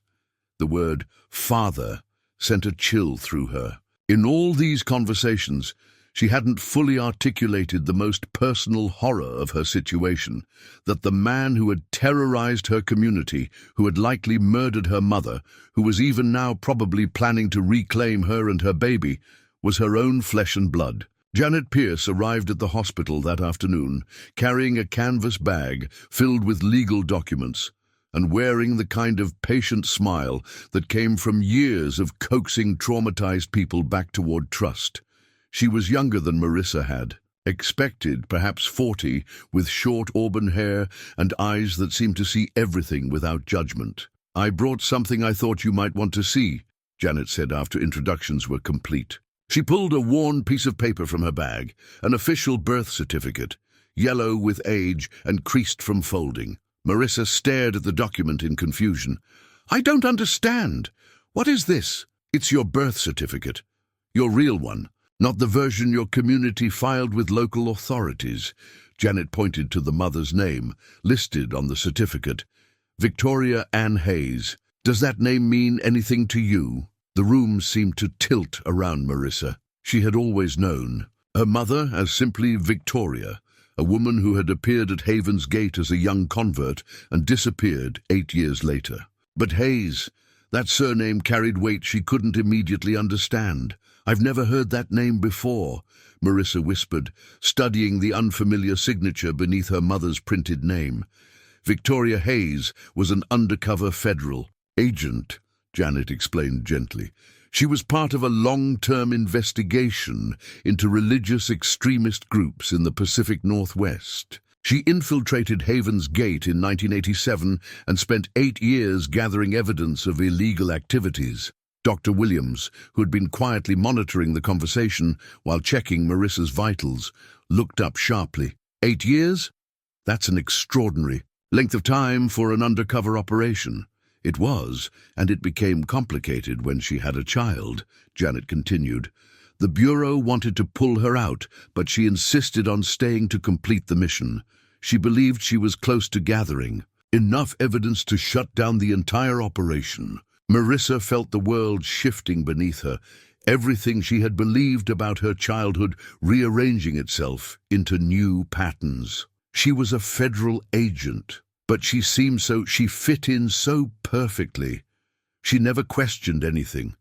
The word father sent a chill through her. In all these conversations, she hadn't fully articulated the most personal horror of her situation, that the man who had terrorized her community, who had likely murdered her mother, who was even now probably planning to reclaim her and her baby, was her own flesh and blood. Janet Pierce arrived at the hospital that afternoon, carrying a canvas bag filled with legal documents, and wearing the kind of patient smile that came from years of coaxing traumatized people back toward trust. She was younger than Marissa had, expected, perhaps 40, with short auburn hair and eyes that seemed to see everything without judgment. "I brought something I thought you might want to see," Janet said after introductions were complete. She pulled a worn piece of paper from her bag, an official birth certificate, yellow with age and creased from folding. Marissa stared at the document in confusion. "I don't understand. What is this?" "It's your birth certificate. Your real one. Not the version your community filed with local authorities." Janet pointed to the mother's name, listed on the certificate. "Victoria Ann Hayes. Does that name mean anything to you?" The room seemed to tilt around Marissa. She had always known her mother as simply Victoria, a woman who had appeared at Haven's Gate as a young convert and disappeared 8 years later. But Hayes, that surname carried weight she couldn't immediately understand. "I've never heard that name before," Marissa whispered, studying the unfamiliar signature beneath her mother's printed name. Victoria Hayes was an undercover federal agent, Janet explained gently. She was part of a long-term investigation into religious extremist groups in the Pacific Northwest. She infiltrated Haven's Gate in 1987 and spent 8 years gathering evidence of illegal activities. Dr. Williams, who had been quietly monitoring the conversation while checking Marissa's vitals, looked up sharply. 8 years? That's an extraordinary length of time for an undercover operation. It was, and it became complicated when she had a child, Janet continued. The Bureau wanted to pull her out, but she insisted on staying to complete the mission. She believed she was close to gathering enough evidence to shut down the entire operation. Marissa felt the world shifting beneath her, everything she had believed about her childhood rearranging itself into new patterns. She was a federal agent, but she fit in so perfectly. She never questioned anything,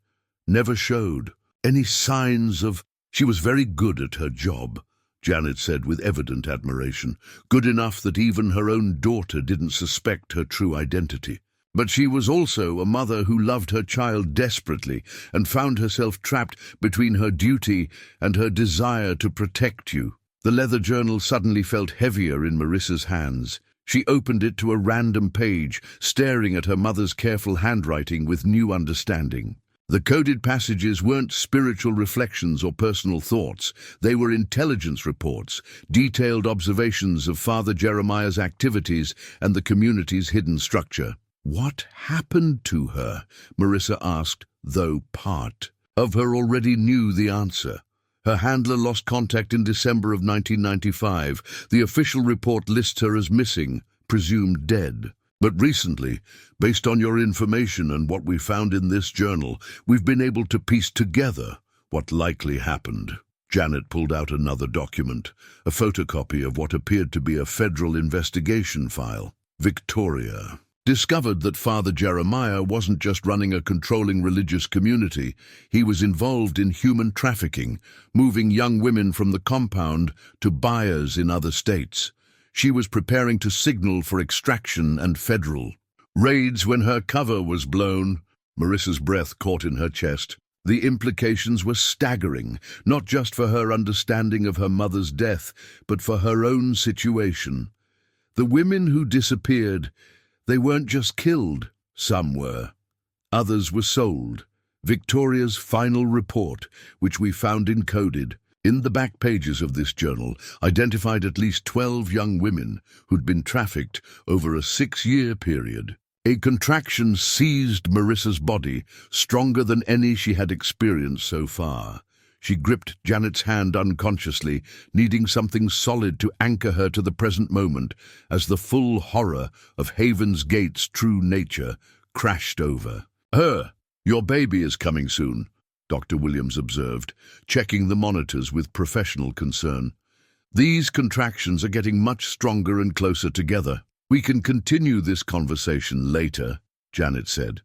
never showed any signs of. She was very good at her job, Janet said with evident admiration, good enough that even her own daughter didn't suspect her true identity. But she was also a mother who loved her child desperately and found herself trapped between her duty and her desire to protect you. The leather journal suddenly felt heavier in Marissa's hands. She opened it to a random page, staring at her mother's careful handwriting with new understanding. The coded passages weren't spiritual reflections or personal thoughts. They were intelligence reports, detailed observations of Father Jeremiah's activities and the community's hidden structure. What happened to her? Marissa asked, though part of her already knew the answer. Her handler lost contact in December of 1995. The official report lists her as missing, presumed dead. But recently, based on your information and what we found in this journal, we've been able to piece together what likely happened. Janet pulled out another document, a photocopy of what appeared to be a federal investigation file. Victoria discovered that Father Jeremiah wasn't just running a controlling religious community. He was involved in human trafficking, moving young women from the compound to buyers in other states. She was preparing to signal for extraction and federal raids when her cover was blown. Marissa's breath caught in her chest. The implications were staggering, not just for her understanding of her mother's death, but for her own situation. The women who disappeared, they weren't just killed, some were. Others were sold. Victoria's final report, which we found encoded in the back pages of this journal, identified at least 12 young women who'd been trafficked over a 6-year period. A contraction seized Marissa's body, stronger than any she had experienced so far. She gripped Janet's hand unconsciously, needing something solid to anchor her to the present moment as the full horror of Haven's Gate's true nature crashed over her. "Your baby is coming soon," Dr. Williams observed, checking the monitors with professional concern. "These contractions are getting much stronger and closer together. We can continue this conversation later," Janet said,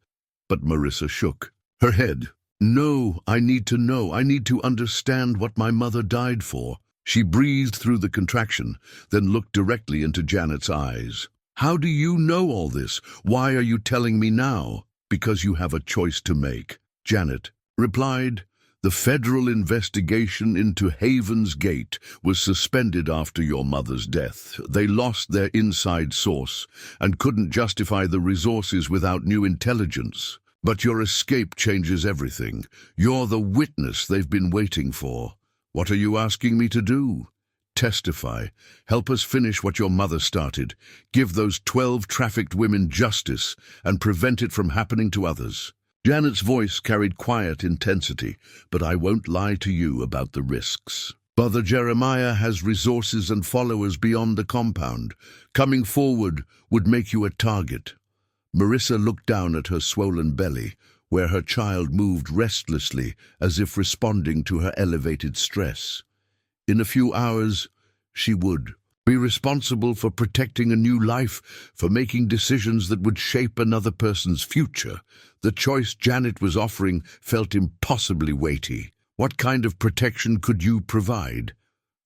but Marissa shook her head. "No, I need to know. I need to understand what my mother died for." She breathed through the contraction, then looked directly into Janet's eyes. "How do you know all this? Why are you telling me now?" "Because you have a choice to make," Janet replied. "The federal investigation into Haven's Gate was suspended after your mother's death. They lost their inside source and couldn't justify the resources without new intelligence. But your escape changes everything. You're the witness they've been waiting for. What are you asking me to do? Testify. Help us finish what your mother started. Give those 12 trafficked women justice and prevent it from happening to others." Janet's voice carried quiet intensity, "But I won't lie to you about the risks. Father Jeremiah has resources and followers beyond the compound. Coming forward would make you a target." Marissa looked down at her swollen belly, where her child moved restlessly as if responding to her elevated stress. In a few hours, she would be responsible for protecting a new life, for making decisions that would shape another person's future. The choice Janet was offering felt impossibly weighty. What kind of protection could you provide?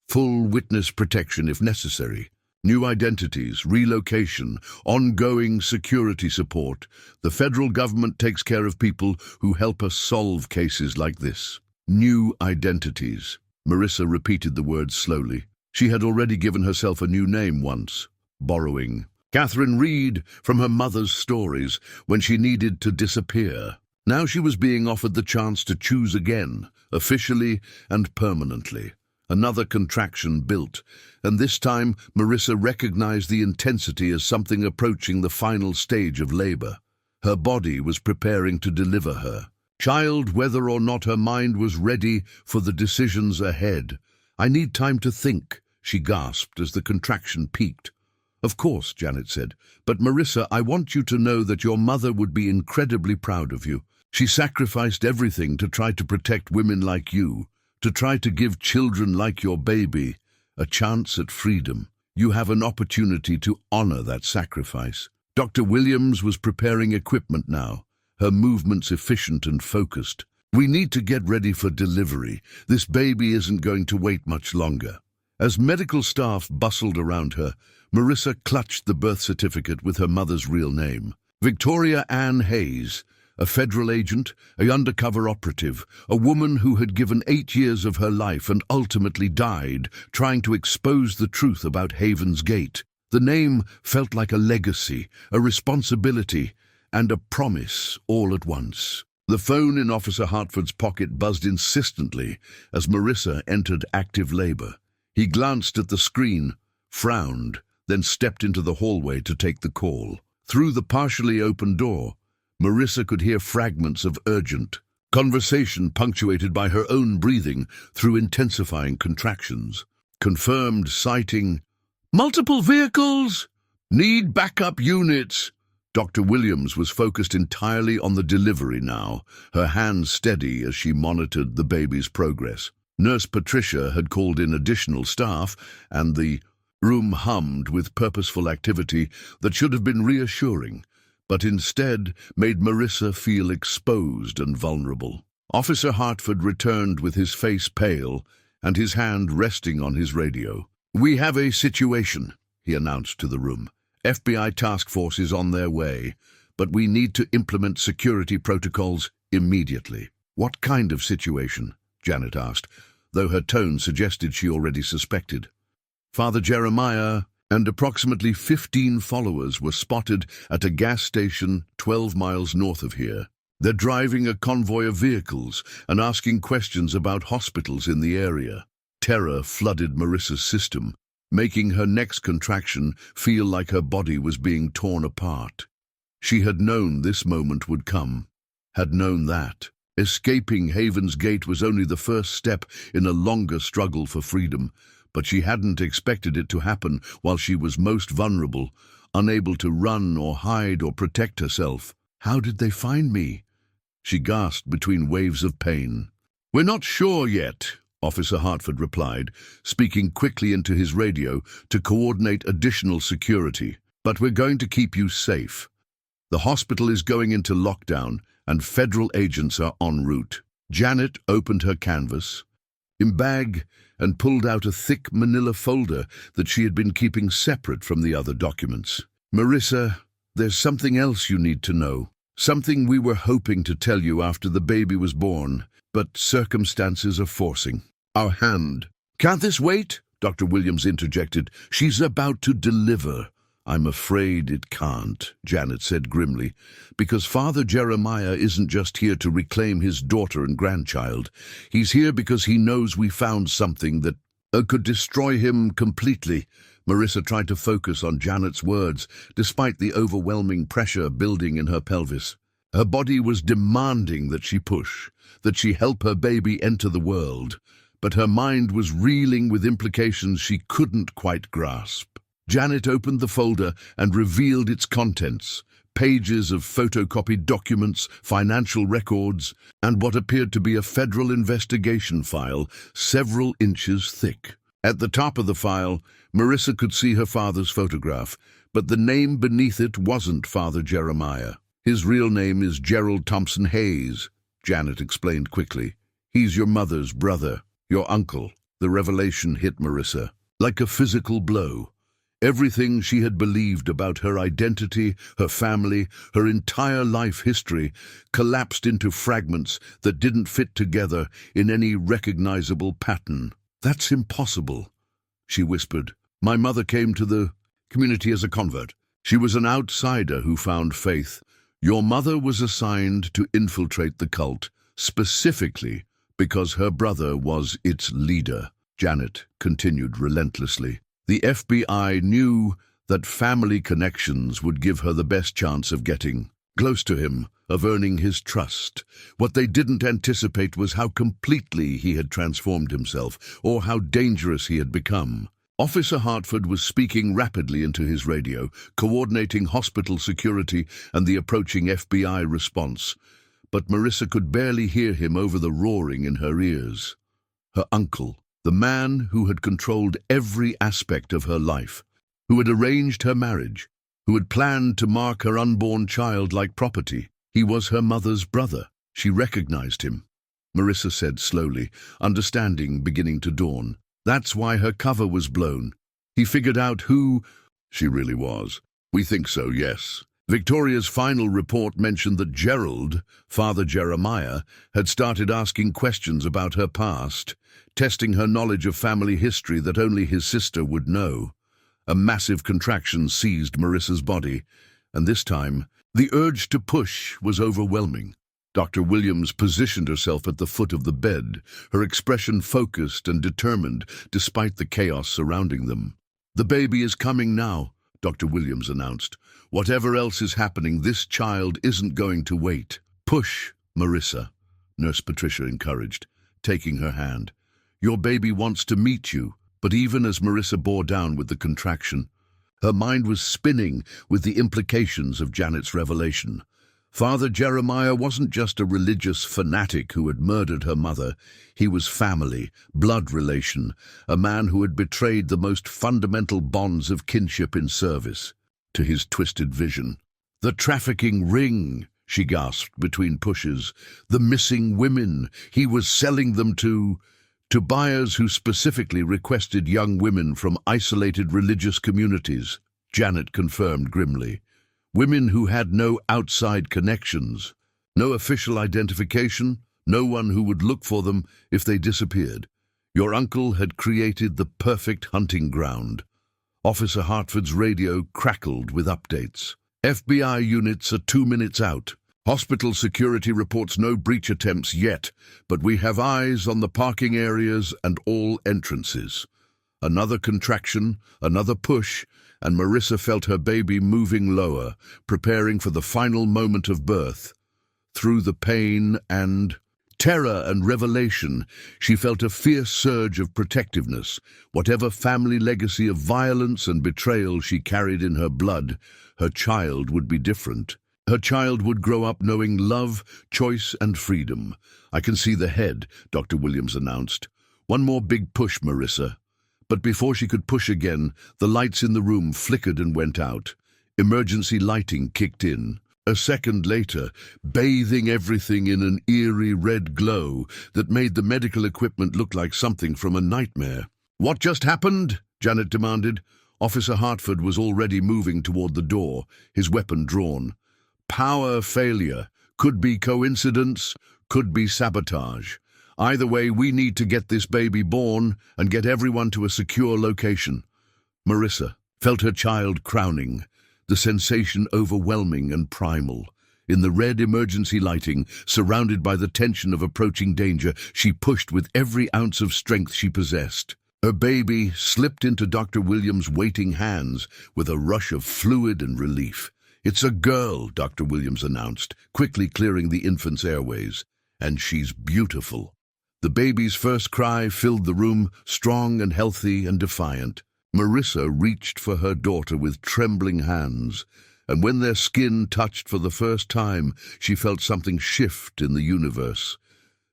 Full witness protection if necessary. New identities, relocation, ongoing security support. The federal government takes care of people who help us solve cases like this. New identities. Marissa repeated the words slowly. She had already given herself a new name once, borrowing Catherine Reed from her mother's stories when she needed to disappear. Now she was being offered the chance to choose again, officially and permanently. Another contraction built, and this time Marissa recognized the intensity as something approaching the final stage of labor. Her body was preparing to deliver her child, whether or not her mind was ready for the decisions ahead. "I need time to think," she gasped as the contraction peaked. "Of course," Janet said, "but Marissa, I want you to know that your mother would be incredibly proud of you. She sacrificed everything to try to protect women like you, to try to give children like your baby a chance at freedom. You have an opportunity to honor that sacrifice." Dr. Williams was preparing equipment now, her movements efficient and focused. "We need to get ready for delivery. This baby isn't going to wait much longer." As medical staff bustled around her, Marissa clutched the birth certificate with her mother's real name. Victoria Ann Hayes, a federal agent, an undercover operative, a woman who had given 8 years of her life and ultimately died trying to expose the truth about Haven's Gate. The name felt like a legacy, a responsibility, and a promise all at once. The phone in Officer Hartford's pocket buzzed insistently as Marissa entered active labor. He glanced at the screen, frowned, then stepped into the hallway to take the call. Through the partially open door, Marissa could hear fragments of urgent conversation punctuated by her own breathing through intensifying contractions. Confirmed sighting. "Multiple vehicles! Need backup units!" Dr. Williams was focused entirely on the delivery now, her hands steady as she monitored the baby's progress. Nurse Patricia had called in additional staff, and the room hummed with purposeful activity that should have been reassuring, but instead made Marissa feel exposed and vulnerable. Officer Hartford returned with his face pale and his hand resting on his radio. "We have a situation," he announced to the room. "FBI task force is on their way, but we need to implement security protocols immediately." "What kind of situation?" Janet asked, though her tone suggested she already suspected. Father Jeremiah and approximately 15 followers were spotted at a gas station 12 miles north of here. They're driving a convoy of vehicles and asking questions about hospitals in the area. Terror flooded Marissa's system, making her next contraction feel like her body was being torn apart. She had known this moment would come, had known that. Escaping Haven's Gate was only the first step in a longer struggle for freedom, but she hadn't expected it to happen while she was most vulnerable, unable to run or hide or protect herself. "How did they find me?" she gasped between waves of pain. "We're not sure yet," Officer Hartford replied, speaking quickly into his radio to coordinate additional security. "But we're going to keep you safe. The hospital is going into lockdown, and federal agents are en route." Janet opened her canvas, bag, and pulled out a thick manila folder that she had been keeping separate from the other documents. "Marissa, there's something else you need to know. Something we were hoping to tell you after the baby was born, but circumstances are forcing our hand." "Can't this wait?" Dr. Williams interjected. "She's about to deliver." "I'm afraid it can't," Janet said grimly, "because Father Jeremiah isn't just here to reclaim his daughter and grandchild. He's here because he knows we found something that could destroy him completely." Marissa tried to focus on Janet's words, despite the overwhelming pressure building in her pelvis. Her body was demanding that she push, that she help her baby enter the world, but her mind was reeling with implications she couldn't quite grasp. Janet opened the folder and revealed its contents: pages of photocopied documents, financial records, and what appeared to be a federal investigation file several inches thick. At the top of the file, Marissa could see her father's photograph, but the name beneath it wasn't Father Jeremiah. "His real name is Gerald Thompson Hayes," Janet explained quickly. "He's your mother's brother, your uncle." The revelation hit Marissa like a physical blow. Everything she had believed about her identity, her family, her entire life history collapsed into fragments that didn't fit together in any recognizable pattern. "That's impossible," she whispered. "My mother came to the community as a convert. She was an outsider who found faith. Your mother was assigned to infiltrate the cult, specifically because her brother was its leader," Janet continued relentlessly. "The FBI knew that family connections would give her the best chance of getting close to him, of earning his trust. What they didn't anticipate was how completely he had transformed himself, or how dangerous he had become." Officer Hartford was speaking rapidly into his radio, coordinating hospital security and the approaching FBI response, but Marissa could barely hear him over the roaring in her ears. Her uncle, the man who had controlled every aspect of her life, who had arranged her marriage, who had planned to mark her unborn child like property. He was her mother's brother. She recognized him. Marissa said slowly, understanding beginning to dawn. That's why her cover was blown. He figured out who she really was. "We think so, yes." Victoria's final report mentioned that Gerald, Father Jeremiah, had started asking questions about her past, testing her knowledge of family history that only his sister would know. A massive contraction seized Marissa's body, and this time, the urge to push was overwhelming. Dr. Williams positioned herself at the foot of the bed, her expression focused and determined despite the chaos surrounding them. "The baby is coming now," Dr. Williams announced. "Whatever else is happening, this child isn't going to wait." "Push, Marissa," Nurse Patricia encouraged, taking her hand. "Your baby wants to meet you." But even as Marissa bore down with the contraction, her mind was spinning with the implications of Janet's revelation. Father Jeremiah wasn't just a religious fanatic who had murdered her mother. He was family, blood relation, a man who had betrayed the most fundamental bonds of kinship in service to his twisted vision. "The trafficking ring," she gasped between pushes. "The missing women. He was selling them to buyers who specifically requested young women from isolated religious communities," Janet confirmed grimly. "Women who had no outside connections, no official identification, no one who would look for them if they disappeared. Your uncle had created the perfect hunting ground." Officer Hartford's radio crackled with updates. "FBI units are 2 minutes out. Hospital security reports no breach attempts yet, but we have eyes on the parking areas and all entrances." Another contraction, another push, and Marissa felt her baby moving lower, preparing for the final moment of birth. Through the pain and terror and revelation, she felt a fierce surge of protectiveness. Whatever family legacy of violence and betrayal she carried in her blood, her child would be different. Her child would grow up knowing love, choice, and freedom. "I can see the head," Dr. Williams announced. "One more big push, Marissa." But before she could push again, the lights in the room flickered and went out. Emergency lighting kicked in. A second later, bathing everything in an eerie red glow that made the medical equipment look like something from a nightmare. "What just happened?" Janet demanded. Officer Hartford was already moving toward the door, his weapon drawn. "Power failure. Could be coincidence, could be sabotage. Either way, we need to get this baby born and get everyone to a secure location." Marissa felt her child crowning, the sensation overwhelming and primal. In the red emergency lighting, surrounded by the tension of approaching danger, she pushed with every ounce of strength she possessed. Her baby slipped into Dr. Williams' waiting hands with a rush of fluid and relief. "It's a girl," Dr. Williams announced, quickly clearing the infant's airways. "And she's beautiful." The baby's first cry filled the room, strong and healthy and defiant. Marissa reached for her daughter with trembling hands, and when their skin touched for the first time, she felt something shift in the universe.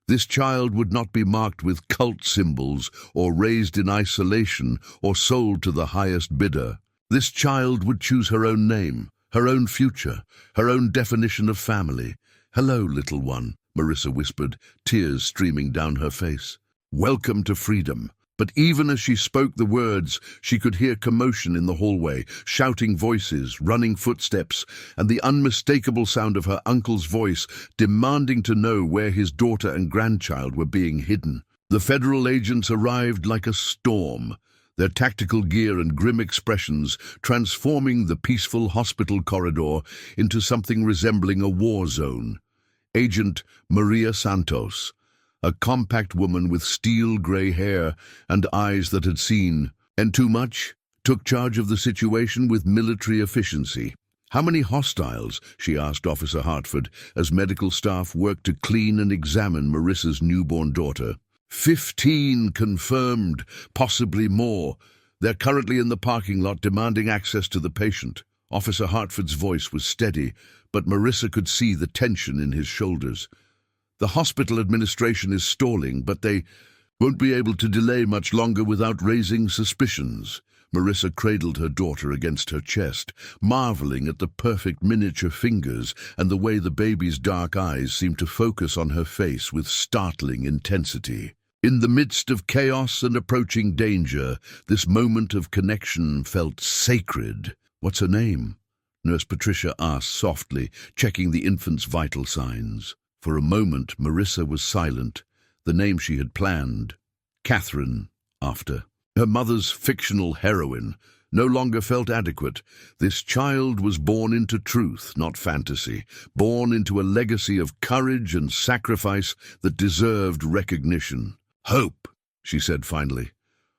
This child would not be marked with cult symbols or raised in isolation or sold to the highest bidder. This child would choose her own name, her own future, her own definition of family. "Hello, little one," Marissa whispered, tears streaming down her face. "Welcome to freedom." But even as she spoke the words, she could hear commotion in the hallway, shouting voices, running footsteps, and the unmistakable sound of her uncle's voice demanding to know where his daughter and grandchild were being hidden. The federal agents arrived like a storm, their tactical gear and grim expressions transforming the peaceful hospital corridor into something resembling a war zone. Agent Maria Santos, a compact woman with steel-gray hair and eyes that had seen, and too much, took charge of the situation with military efficiency. "How many hostiles?" she asked Officer Hartford as medical staff worked to clean and examine Marissa's newborn daughter. 15 confirmed, possibly more. They're currently in the parking lot demanding access to the patient." Officer Hartford's voice was steady, but Marissa could see the tension in his shoulders. "The hospital administration is stalling, but they won't be able to delay much longer without raising suspicions." Marissa cradled her daughter against her chest, marveling at the perfect miniature fingers and the way the baby's dark eyes seemed to focus on her face with startling intensity. In the midst of chaos and approaching danger, this moment of connection felt sacred. "What's her name?" Nurse Patricia asked softly, checking the infant's vital signs. For a moment, Marissa was silent, the name she had planned. Catherine, after. Her mother's fictional heroine no longer felt adequate. This child was born into truth, not fantasy, born into a legacy of courage and sacrifice that deserved recognition. "Hope," she said finally.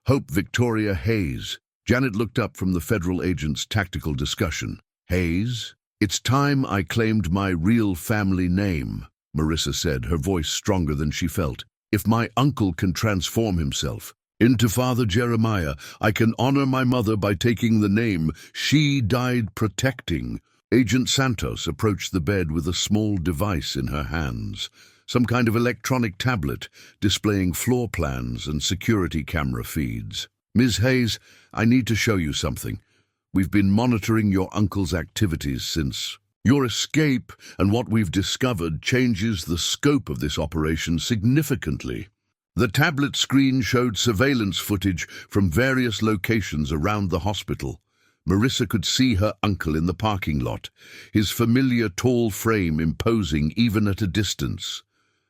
"Hope Victoria Hayes." Janet looked up from the federal agent's tactical discussion. "Hayes? It's time I claimed my real family name," Marissa said, her voice stronger than she felt. "If my uncle can transform himself into Father Jeremiah, I can honor my mother by taking the name she died protecting." Agent Santos approached the bed with a small device in her hands, some kind of electronic tablet displaying floor plans and security camera feeds. "Ms. Hayes, I need to show you something. We've been monitoring your uncle's activities since your escape, and what we've discovered changes the scope of this operation significantly." The tablet screen showed surveillance footage from various locations around the hospital. Marissa could see her uncle in the parking lot, his familiar tall frame imposing even at a distance.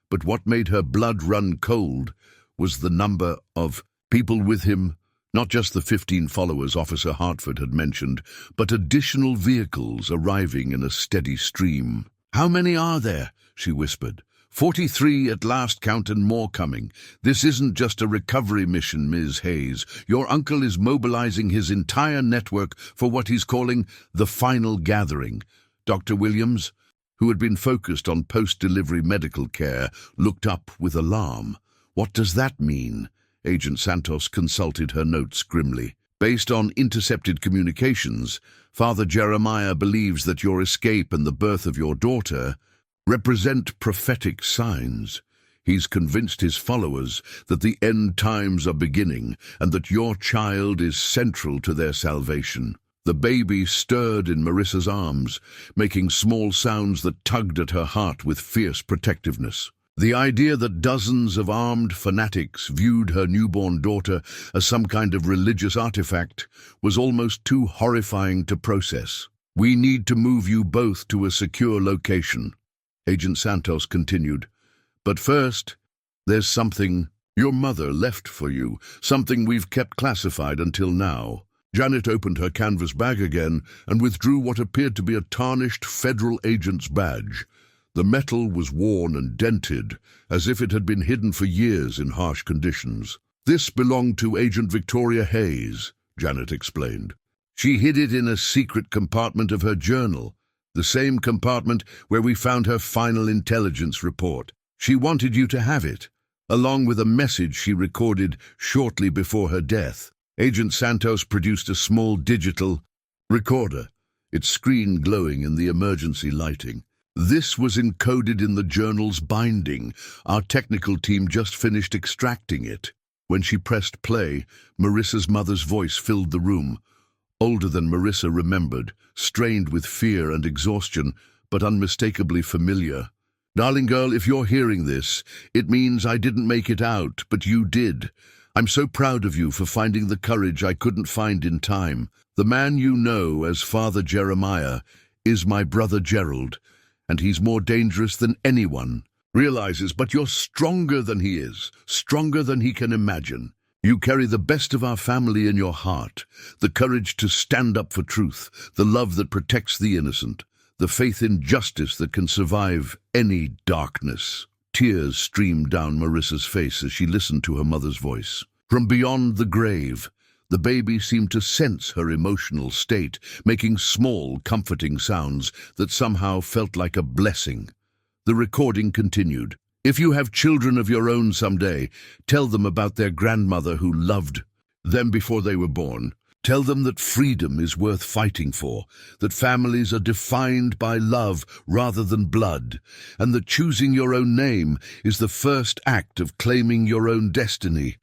But what made her blood run cold was the number of people with him. Not just the 15 followers Officer Hartford had mentioned, but additional vehicles arriving in a steady stream. "How many are there?" she whispered. 43 at last count and more coming. This isn't just a recovery mission, Ms. Hayes. Your uncle is mobilizing his entire network for what he's calling the final gathering. Dr. Williams, who had been focused on post-delivery medical care, looked up with alarm. "What does that mean?" Agent Santos consulted her notes grimly. "Based on intercepted communications, Father Jeremiah believes that your escape and the birth of your daughter represent prophetic signs. He's convinced his followers that the end times are beginning and that your child is central to their salvation." The baby stirred in Marissa's arms, making small sounds that tugged at her heart with fierce protectiveness. The idea that dozens of armed fanatics viewed her newborn daughter as some kind of religious artifact was almost too horrifying to process. "We need to move you both to a secure location," Agent Santos continued. "But first, there's something your mother left for you, something we've kept classified until now." Janet opened her canvas bag again and withdrew what appeared to be a tarnished federal agent's badge. The metal was worn and dented, as if it had been hidden for years in harsh conditions. "This belonged to Agent Victoria Hayes," Janet explained. "She hid it in a secret compartment of her journal, the same compartment where we found her final intelligence report. She wanted you to have it, along with a message she recorded shortly before her death." Agent Santos produced a small digital recorder, its screen glowing in the emergency lighting. "This was encoded in the journal's binding. Our technical team just finished extracting it." When she pressed play, Marissa's mother's voice filled the room. Older than Marissa remembered, strained with fear and exhaustion, but unmistakably familiar. "Darling girl, if you're hearing this, it means I didn't make it out, but you did. I'm so proud of you for finding the courage I couldn't find in time. The man you know as Father Jeremiah is my brother Gerald, and he's more dangerous than anyone realizes, but you're stronger than he is, stronger than he can imagine. You carry the best of our family in your heart, the courage to stand up for truth, the love that protects the innocent, the faith in justice that can survive any darkness." Tears streamed down Marissa's face as she listened to her mother's voice. From beyond the grave, the baby seemed to sense her emotional state, making small, comforting sounds that somehow felt like a blessing. The recording continued. "If you have children of your own someday, tell them about their grandmother who loved them before they were born. Tell them that freedom is worth fighting for, that families are defined by love rather than blood, and that choosing your own name is the first act of claiming your own destiny.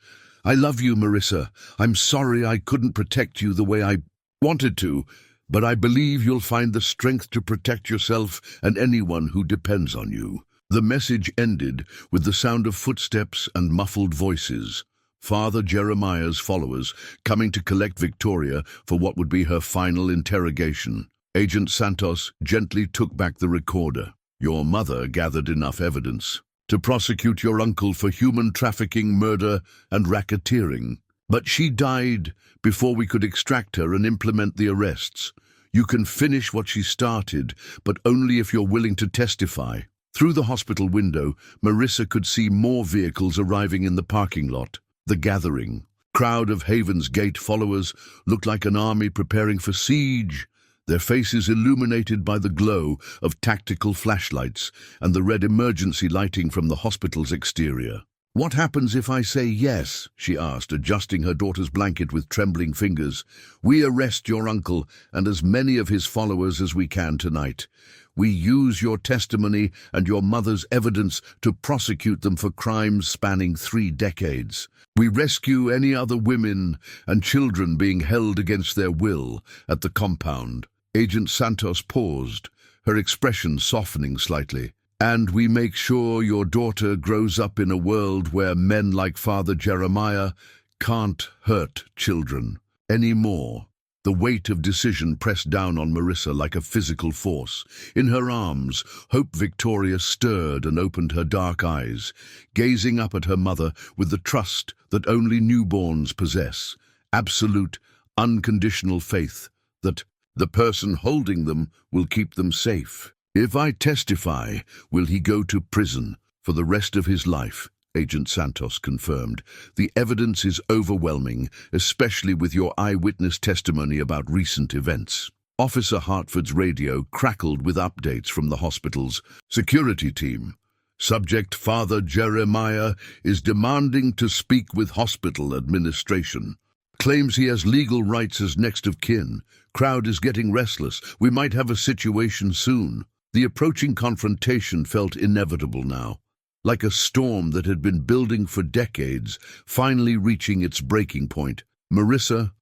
I love you, Marissa. I'm sorry I couldn't protect you the way I wanted to, but I believe you'll find the strength to protect yourself and anyone who depends on you." The message ended with the sound of footsteps and muffled voices. Father Jeremiah's followers coming to collect Victoria for what would be her final interrogation. Agent Santos gently took back the recorder. "Your mother gathered enough evidence to prosecute your uncle for human trafficking, murder, and racketeering. But she died before we could extract her and implement the arrests. You can finish what she started, but only if you're willing to testify." Through the hospital window, Marissa could see more vehicles arriving in the parking lot. The gathering crowd of Haven's Gate followers looked like an army preparing for siege, their faces illuminated by the glow of tactical flashlights and the red emergency lighting from the hospital's exterior. "What happens if I say yes?" she asked, adjusting her daughter's blanket with trembling fingers. "We arrest your uncle and as many of his followers as we can tonight. We use your testimony and your mother's evidence to prosecute them for crimes spanning 3 decades. We rescue any other women and children being held against their will at the compound." Agent Santos paused, her expression softening slightly. "And we make sure your daughter grows up in a world where men like Father Jeremiah can't hurt children anymore." The weight of decision pressed down on Marissa like a physical force. In her arms, Hope Victoria stirred and opened her dark eyes, gazing up at her mother with the trust that only newborns possess, absolute, unconditional faith that the person holding them will keep them safe. "If I testify, will he go to prison for the rest of his life?" Agent Santos confirmed. "The evidence is overwhelming, especially with your eyewitness testimony about recent events." Officer Hartford's radio crackled with updates from the hospital's security team. Subject Father Jeremiah is demanding to speak with hospital administration. Claims he has legal rights as next of kin. Crowd is getting restless. We might have a situation soon. The approaching confrontation felt inevitable now, like a storm that had been building for decades, finally reaching its breaking point. Marissa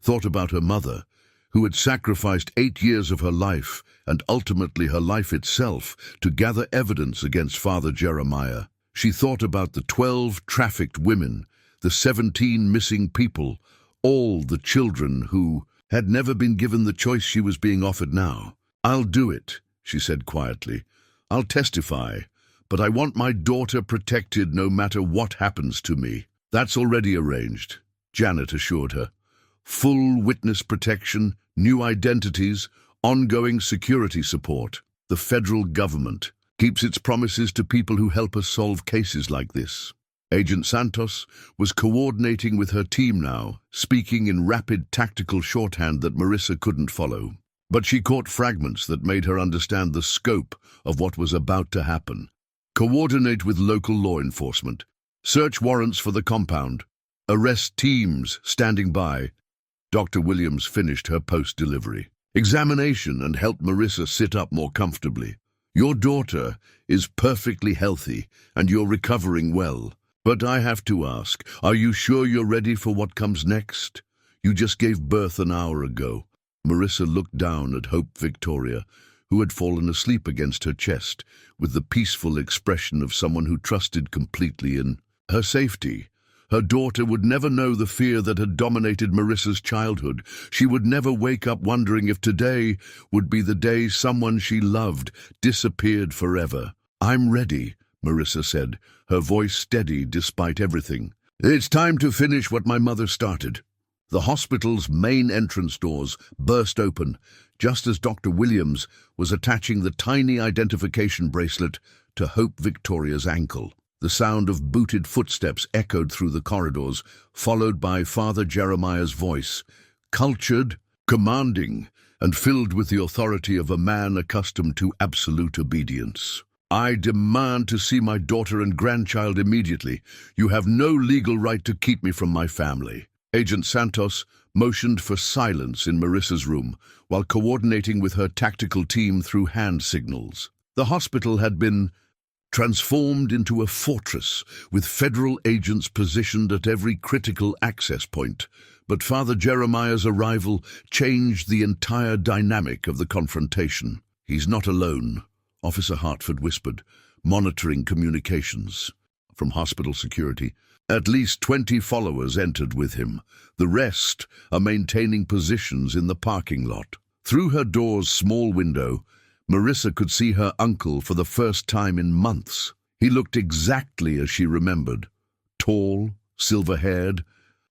thought about her mother, who had sacrificed 8 years of her life and ultimately her life itself to gather evidence against Father Jeremiah. She thought about the 12 trafficked women, the 17 missing people, all the children who had never been given the choice she was being offered now. "I'll do it," she said quietly. "I'll testify, but I want my daughter protected no matter what happens to me." "That's already arranged," Janet assured her. "Full witness protection, new identities, ongoing security support. The federal government keeps its promises to people who help us solve cases like this." Agent Santos was coordinating with her team now, speaking in rapid tactical shorthand that Marissa couldn't follow. But she caught fragments that made her understand the scope of what was about to happen. Coordinate with local law enforcement. Search warrants for the compound. Arrest teams standing by. Dr. Williams finished her post-delivery examination and helped Marissa sit up more comfortably. "Your daughter is perfectly healthy and you're recovering well. But I have to ask, are you sure you're ready for what comes next? You just gave birth an hour ago." Marissa looked down at Hope Victoria, who had fallen asleep against her chest, with the peaceful expression of someone who trusted completely in her safety. Her daughter would never know the fear that had dominated Marissa's childhood. She would never wake up wondering if today would be the day someone she loved disappeared forever. "I'm ready," Marissa said, her voice steady despite everything. "It's time to finish what my mother started." The hospital's main entrance doors burst open, just as Dr. Williams was attaching the tiny identification bracelet to Hope Victoria's ankle. The sound of booted footsteps echoed through the corridors, followed by Father Jeremiah's voice, cultured, commanding, and filled with the authority of a man accustomed to absolute obedience. "I demand to see my daughter and grandchild immediately. You have no legal right to keep me from my family." Agent Santos motioned for silence in Marissa's room, while coordinating with her tactical team through hand signals. The hospital had been transformed into a fortress, with federal agents positioned at every critical access point. But Father Jeremiah's arrival changed the entire dynamic of the confrontation. "He's not alone," Officer Hartford whispered, monitoring communications. From hospital security, at least 20 followers entered with him. The rest are maintaining positions in the parking lot. Through her door's small window, Marissa could see her uncle for the first time in months. He looked exactly as she remembered. Tall, silver-haired,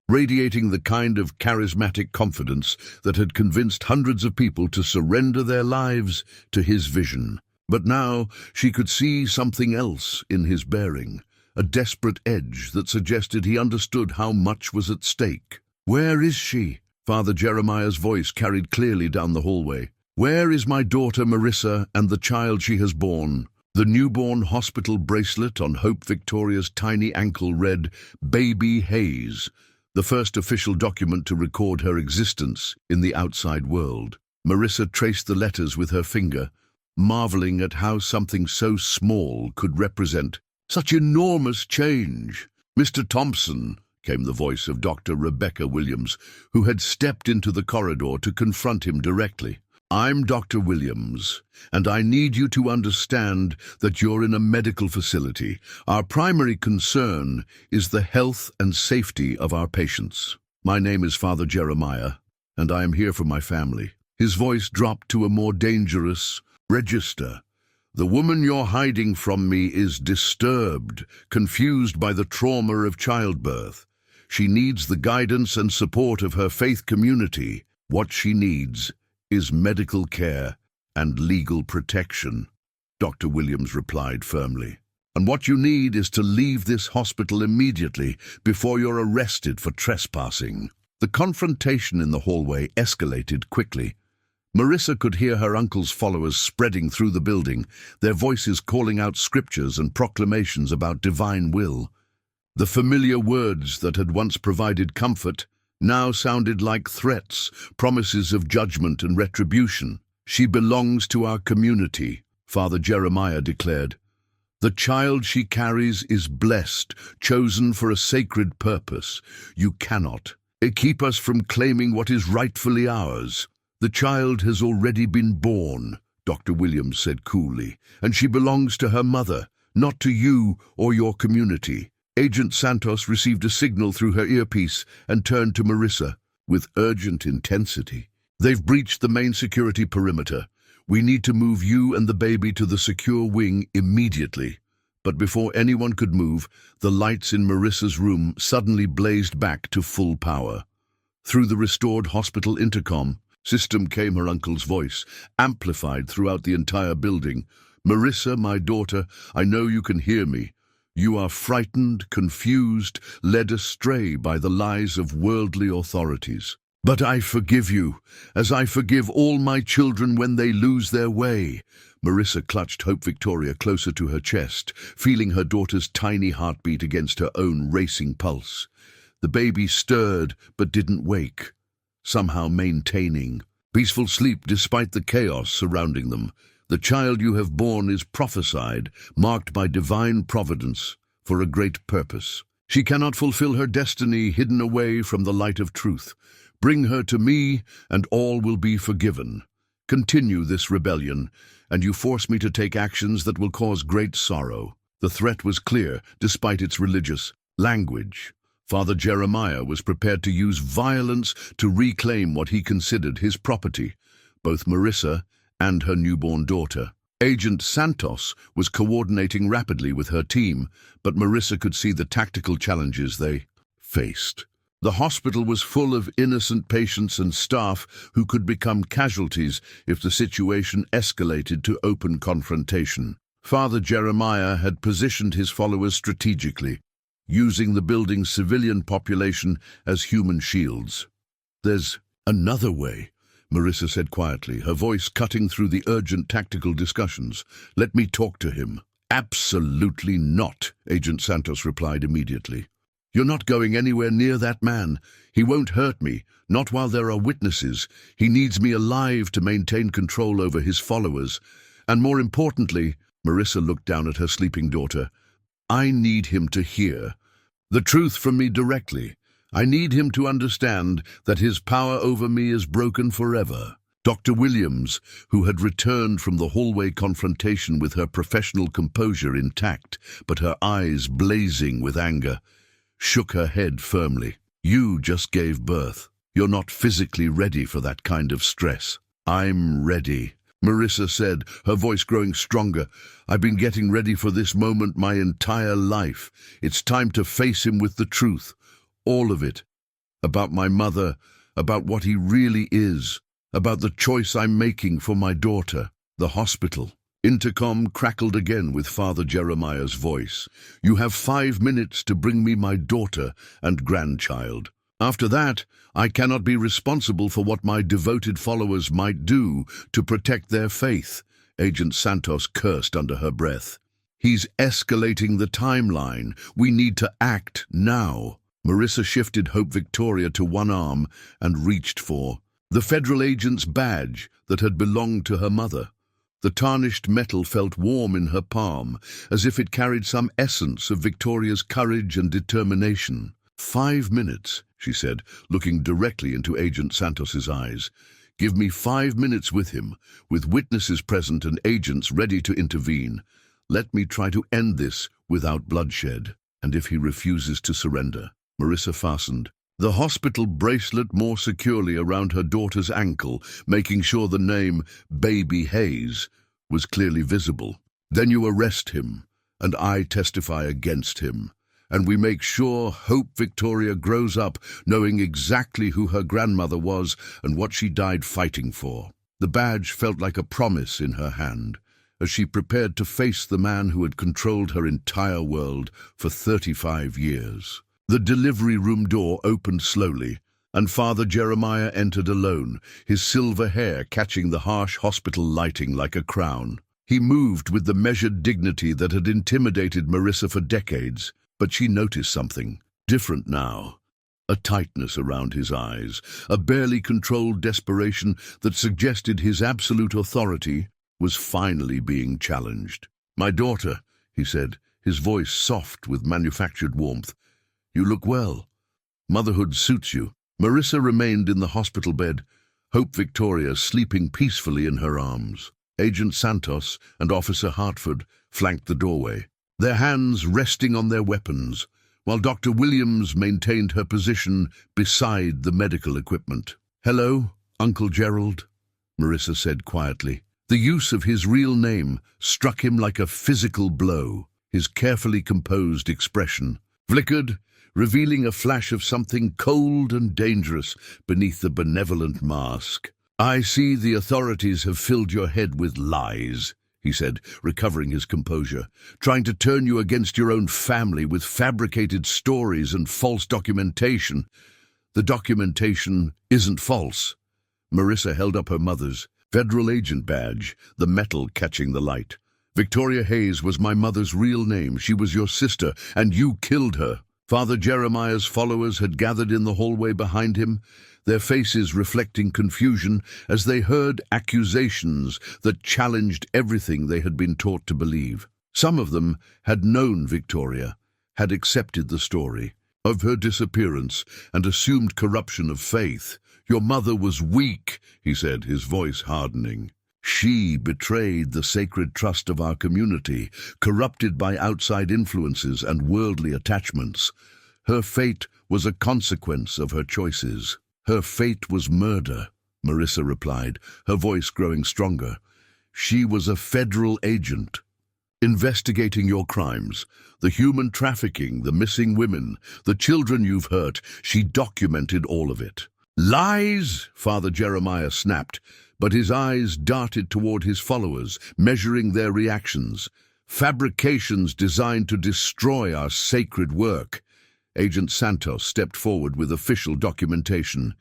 radiating the kind of charismatic confidence that had convinced hundreds of people to surrender their lives to his vision. But now she could see something else in his bearing, a desperate edge that suggested he understood how much was at stake. "Where is she?" Father Jeremiah's voice carried clearly down the hallway. "Where is my daughter Marissa and the child she has born?" The newborn hospital bracelet on Hope Victoria's tiny ankle read, "Baby Hayes," the first official document to record her existence in the outside world. Marissa traced the letters with her finger, marveling at how something so small could represent such enormous change. "Mr. Thompson," came the voice of Dr. Rebecca Williams, who had stepped into the corridor to confront him directly. "I'm Dr. Williams, and I need you to understand that you're in a medical facility. Our primary concern is the health and safety of our patients. My name is Father Jeremiah, and I am here for my family." His voice dropped to a more dangerous register. "The woman you're hiding from me is disturbed, confused by the trauma of childbirth. She needs the guidance and support of her faith community. What she needs is medical care and legal protection," Dr. Williams replied firmly. "And what you need is to leave this hospital immediately before you're arrested for trespassing." The confrontation in the hallway escalated quickly. Marissa could hear her uncle's followers spreading through the building, their voices calling out scriptures and proclamations about divine will. The familiar words that had once provided comfort now sounded like threats, promises of judgment and retribution. "She belongs to our community," Father Jeremiah declared. "The child she carries is blessed, chosen for a sacred purpose. You cannot keep us from claiming what is rightfully ours. The child has already been born," Dr. Williams said coolly, "and she belongs to her mother, not to you or your community." Agent Santos received a signal through her earpiece and turned to Marissa with urgent intensity. "They've breached the main security perimeter. We need to move you and the baby to the secure wing immediately." But before anyone could move, the lights in Marissa's room suddenly blazed back to full power. Through the restored hospital intercom system came her uncle's voice, amplified throughout the entire building. "Marissa, my daughter, I know you can hear me. You are frightened, confused, led astray by the lies of worldly authorities. But I forgive you, as I forgive all my children when they lose their way." Marissa clutched Hope Victoria closer to her chest, feeling her daughter's tiny heartbeat against her own racing pulse. The baby stirred but didn't wake, somehow maintaining peaceful sleep despite the chaos surrounding them. "The child you have born is prophesied, marked by divine providence, for a great purpose. She cannot fulfill her destiny hidden away from the light of truth. Bring her to me, and all will be forgiven. Continue this rebellion, and you force me to take actions that will cause great sorrow." The threat was clear, despite its religious language. Father Jeremiah was prepared to use violence to reclaim what he considered his property, both Marissa and her newborn daughter. Agent Santos was coordinating rapidly with her team, but Marissa could see the tactical challenges they faced. The hospital was full of innocent patients and staff who could become casualties if the situation escalated to open confrontation. Father Jeremiah had positioned his followers strategically, using the building's civilian population as human shields. "There's another way," Marissa said quietly, her voice cutting through the urgent tactical discussions. "Let me talk to him." "Absolutely not," Agent Santos replied immediately. "You're not going anywhere near that man. He won't hurt me, not while there are witnesses. He needs me alive to maintain control over his followers. And more importantly," Marissa looked down at her sleeping daughter, "I need him to hear the truth from me directly. I need him to understand that his power over me is broken forever." Dr. Williams, who had returned from the hallway confrontation with her professional composure intact, but her eyes blazing with anger, shook her head firmly. "You just gave birth. You're not physically ready for that kind of stress." "I'm ready," Marissa said, her voice growing stronger. "I've been getting ready for this moment my entire life. It's time to face him with the truth. All of it. About my mother, about what he really is, about the choice I'm making for my daughter." The hospital intercom crackled again with Father Jeremiah's voice. "You have 5 minutes to bring me my daughter and grandchild. After that, I cannot be responsible for what my devoted followers might do to protect their faith." Agent Santos cursed under her breath. "He's escalating the timeline. We need to act now." Marissa shifted Hope Victoria to one arm and reached for the federal agent's badge that had belonged to her mother. The tarnished metal felt warm in her palm, as if it carried some essence of Victoria's courage and determination. 5 minutes, she said, looking directly into Agent Santos's eyes. "Give me 5 minutes with him, with witnesses present and agents ready to intervene. Let me try to end this without bloodshed. And if he refuses to surrender..." Marissa fastened the hospital bracelet more securely around her daughter's ankle, making sure the name Baby Hayes was clearly visible. "Then you arrest him, and I testify against him. And we make sure Hope Victoria grows up knowing exactly who her grandmother was and what she died fighting for." The badge felt like a promise in her hand, as she prepared to face the man who had controlled her entire world for 35 years. The delivery room door opened slowly, and Father Jeremiah entered alone, his silver hair catching the harsh hospital lighting like a crown. He moved with the measured dignity that had intimidated Marissa for decades, but she noticed something different now. A tightness around his eyes, a barely controlled desperation that suggested his absolute authority was finally being challenged. "My daughter," he said, his voice soft with manufactured warmth. "You look well. Motherhood suits you." Marissa remained in the hospital bed, Hope Victoria sleeping peacefully in her arms. Agent Santos and Officer Hartford flanked the doorway, their hands resting on their weapons, while Dr. Williams maintained her position beside the medical equipment. "Hello, Uncle Gerald," Marissa said quietly. The use of his real name struck him like a physical blow. His carefully composed expression flickered, revealing a flash of something cold and dangerous beneath the benevolent mask. "I see the authorities have filled your head with lies," he said, recovering his composure, "trying to turn you against your own family with fabricated stories and false documentation." "The documentation isn't false." Marissa held up her mother's federal agent badge, the metal catching the light. "Victoria Hayes was my mother's real name. She was your sister, and you killed her." Father Jeremiah's followers had gathered in the hallway behind him, their faces reflecting confusion as they heard accusations that challenged everything they had been taught to believe. Some of them had known Victoria, had accepted the story of her disappearance and assumed corruption of faith. "Your mother was weak," he said, his voice hardening. "She betrayed the sacred trust of our community, corrupted by outside influences and worldly attachments. Her fate was a consequence of her choices." "Her fate was murder," Marissa replied, her voice growing stronger. "She was a federal agent, investigating your crimes, the human trafficking, the missing women, the children you've hurt. She documented all of it." "Lies!" Father Jeremiah snapped, but his eyes darted toward his followers, measuring their reactions. "Fabrications designed to destroy our sacred work." Agent Santos stepped forward with official documentation.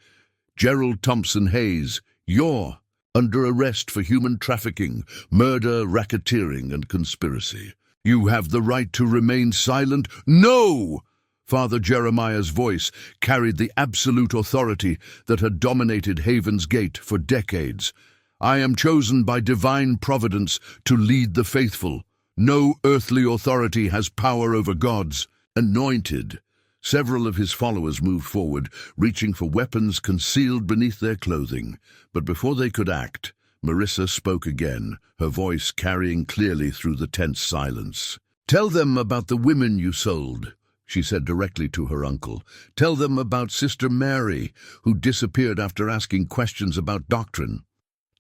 "Gerald Thompson Hayes, you're under arrest for human trafficking, murder, racketeering, and conspiracy. You have the right to remain silent." "No!" Father Jeremiah's voice carried the absolute authority that had dominated Haven's Gate for decades. "I am chosen by divine providence to lead the faithful. No earthly authority has power over God's anointed." Several of his followers moved forward, reaching for weapons concealed beneath their clothing. But before they could act, Marissa spoke again, her voice carrying clearly through the tense silence. "Tell them about the women you sold," she said directly to her uncle. "Tell them about Sister Mary, who disappeared after asking questions about doctrine.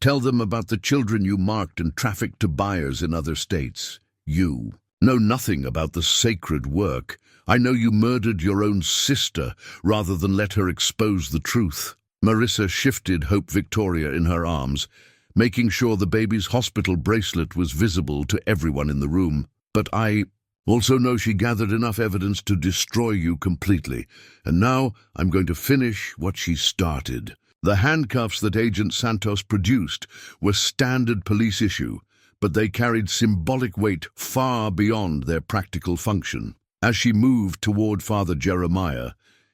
Tell them about the children you marked and trafficked to buyers in other states. You know nothing about the sacred work. I know you murdered your own sister rather than let her expose the truth." Marissa shifted Hope Victoria in her arms, making sure the baby's hospital bracelet was visible to everyone in the room. "But I also know she gathered enough evidence to destroy you completely, and now I'm going to finish what she started." The handcuffs that Agent Santos produced were standard police issue, but they carried symbolic weight far beyond their practical function. As she moved toward Father Jeremiah,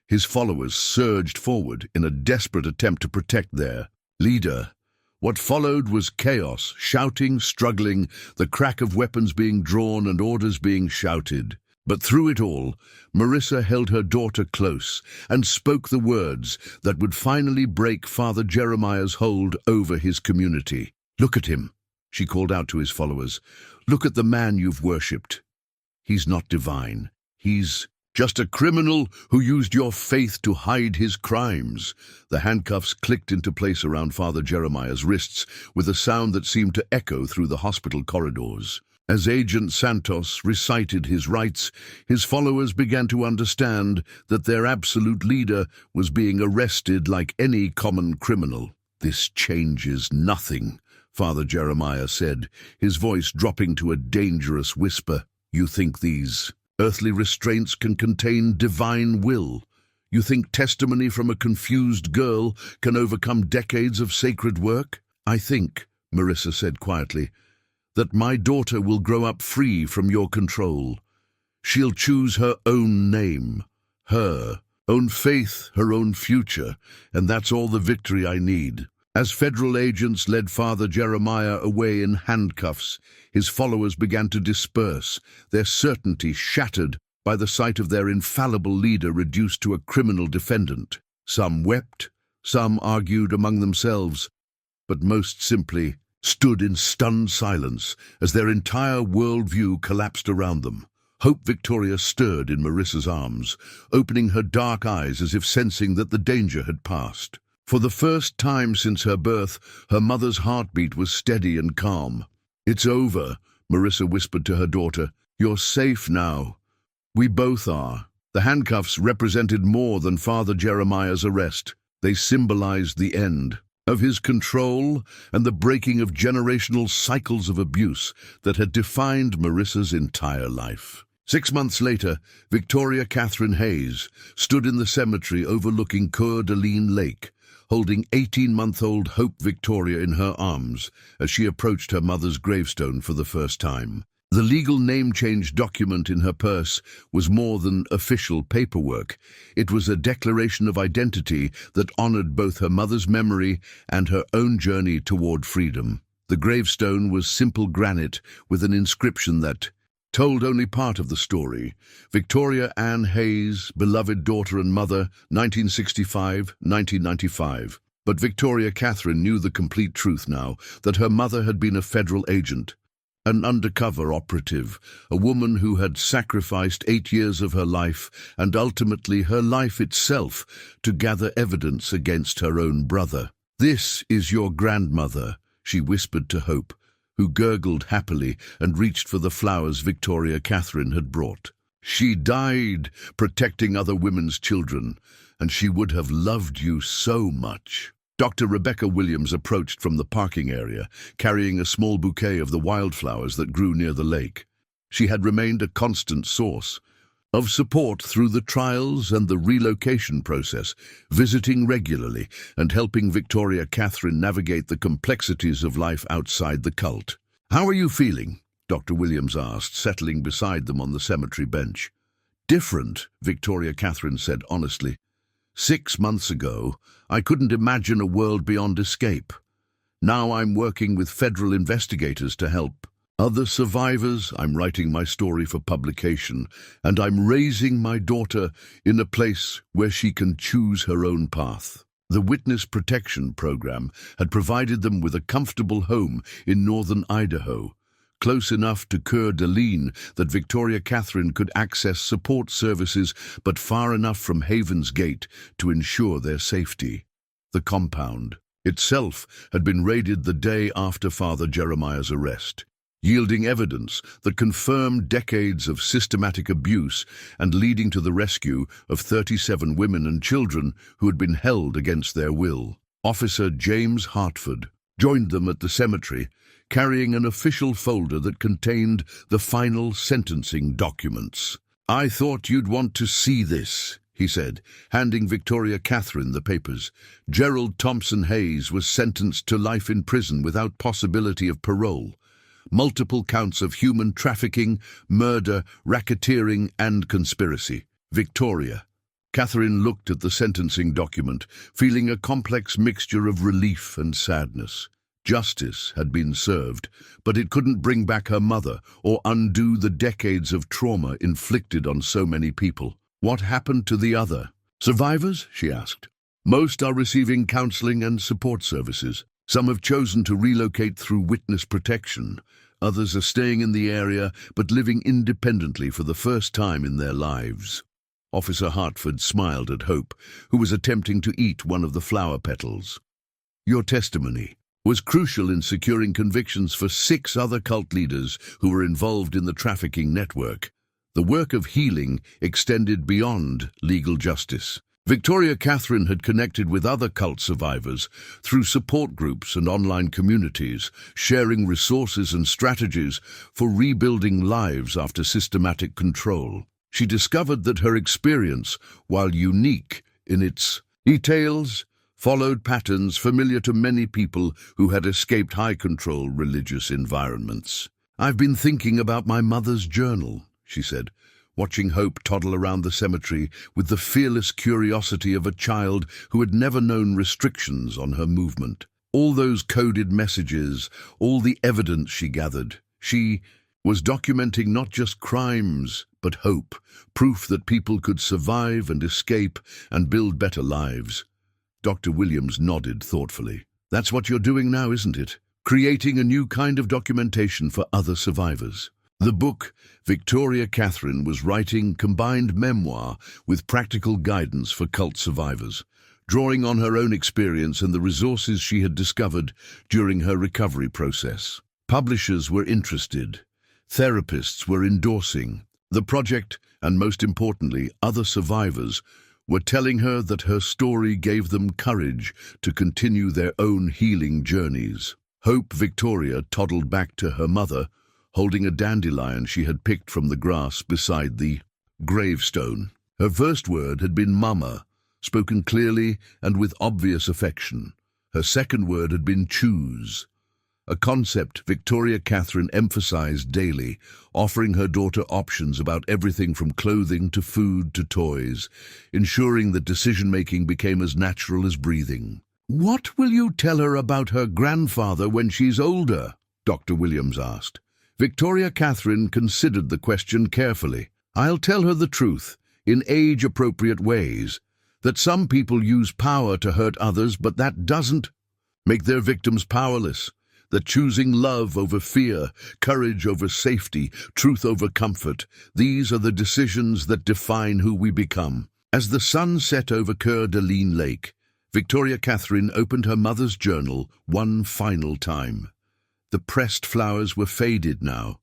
his followers surged forward in a desperate attempt to protect their leader. What followed was chaos, shouting, struggling, the crack of weapons being drawn and orders being shouted. But through it all, Marissa held her daughter close and spoke the words that would finally break Father Jeremiah's hold over his community. "Look at him," she called out to his followers. "Look at the man you've worshipped. He's not divine. He's just a criminal who used your faith to hide his crimes." The handcuffs clicked into place around Father Jeremiah's wrists with a sound that seemed to echo through the hospital corridors. As Agent Santos recited his rites, his followers began to understand that their absolute leader was being arrested like any common criminal. "This changes nothing," Father Jeremiah said, his voice dropping to a dangerous whisper. "You think these earthly restraints can contain divine will? You think testimony from a confused girl can overcome decades of sacred work? I think, Marissa said quietly, that my daughter will grow up free from your control. She'll choose her own name, her own faith, her own future, and that's all the victory I need. As federal agents led Father Jeremiah away in handcuffs, his followers began to disperse, their certainty shattered by the sight of their infallible leader reduced to a criminal defendant. Some wept, some argued among themselves, but most simply stood in stunned silence as their entire worldview collapsed around them. Hope Victoria stirred in Marissa's arms, opening her dark eyes as if sensing that the danger had passed. For the first time since her birth, her mother's heartbeat was steady and calm. "It's over," Marissa whispered to her daughter. "You're safe now. We both are." The handcuffs represented more than Father Jeremiah's arrest. They symbolized the end of his control and the breaking of generational cycles of abuse that had defined Marissa's entire life. 6 months later, Victoria Catherine Hayes stood in the cemetery overlooking Coeur d'Alene Lake, holding 18-month-old Hope Victoria in her arms as she approached her mother's gravestone for the first time. The legal name change document in her purse was more than official paperwork. It was a declaration of identity that honored both her mother's memory and her own journey toward freedom. The gravestone was simple granite with an inscription that told only part of the story. Victoria Ann Hayes, beloved daughter and mother, 1965-1995. But Victoria Catherine knew the complete truth now, that her mother had been a federal agent, an undercover operative, a woman who had sacrificed 8 years of her life and ultimately her life itself to gather evidence against her own brother. "This is your grandmother," she whispered to Hope, who gurgled happily and reached for the flowers Victoria Catherine had brought. "She died protecting other women's children, and she would have loved you so much." Dr. Rebecca Williams approached from the parking area, carrying a small bouquet of the wildflowers that grew near the lake. She had remained a constant source of support through the trials and the relocation process, visiting regularly and helping Victoria Catherine navigate the complexities of life outside the cult. "How are you feeling?" Dr. Williams asked, settling beside them on the cemetery bench. "Different," Victoria Catherine said honestly. 6 months ago, I couldn't imagine a world beyond escape. Now I'm working with federal investigators to help other survivors. I'm writing my story for publication, and I'm raising my daughter in a place where she can choose her own path. The Witness Protection Program had provided them with a comfortable home in northern Idaho, close enough to Coeur d'Alene that Victoria Catherine could access support services, but far enough from Haven's Gate to ensure their safety. The compound itself had been raided the day after Father Jeremiah's arrest, yielding evidence that confirmed decades of systematic abuse and leading to the rescue of 37 women and children who had been held against their will. Officer James Hartford joined them at the cemetery, carrying an official folder that contained the final sentencing documents. "I thought you'd want to see this," he said, handing Victoria Catherine the papers. Gerald Thompson Hayes was sentenced to life in prison without possibility of parole. Multiple counts of human trafficking, murder, racketeering, and conspiracy. Victoria Catherine looked at the sentencing document, feeling a complex mixture of relief and sadness. Justice had been served, but it couldn't bring back her mother or undo the decades of trauma inflicted on so many people. "What happened to the other survivors?" she asked. "Most are receiving counseling and support services. Some have chosen to relocate through witness protection. Others are staying in the area but living independently for the first time in their lives." Officer Hartford smiled at Hope, who was attempting to eat one of the flower petals. "Your testimony was crucial in securing convictions for 6 other cult leaders who were involved in the trafficking network. The work of healing extended beyond legal justice. Victoria Catherine had connected with other cult survivors through support groups and online communities, sharing resources and strategies for rebuilding lives after systematic control. She discovered that her experience, while unique in its details, followed patterns familiar to many people who had escaped high-control religious environments. "I've been thinking about my mother's journal," she said, watching Hope toddle around the cemetery with the fearless curiosity of a child who had never known restrictions on her movement. All those coded messages, all the evidence she gathered. She was documenting not just crimes, but hope, proof that people could survive and escape and build better lives. Dr. Williams nodded thoughtfully. "That's what you're doing now, isn't it? Creating a new kind of documentation for other survivors." The book Victoria Catherine was writing combined memoir with practical guidance for cult survivors, drawing on her own experience and the resources she had discovered during her recovery process. Publishers were interested. Therapists were endorsing the project, and most importantly, other survivors were telling her that her story gave them courage to continue their own healing journeys. Hope Victoria toddled back to her mother, holding a dandelion she had picked from the grass beside the gravestone. Her first word had been "mama," spoken clearly and with obvious affection. Her second word had been "choose," a concept Victoria Catherine emphasized daily, offering her daughter options about everything from clothing to food to toys, ensuring that decision-making became as natural as breathing. "What will you tell her about her grandfather when she's older?" Dr. Williams asked. Victoria Catherine considered the question carefully. "I'll tell her the truth, in age-appropriate ways, that some people use power to hurt others, but that doesn't make their victims powerless. That choosing love over fear, courage over safety, truth over comfort, these are the decisions that define who we become." As the sun set over Coeur d'Alene Lake, Victoria Catherine opened her mother's journal one final time. The pressed flowers were faded now,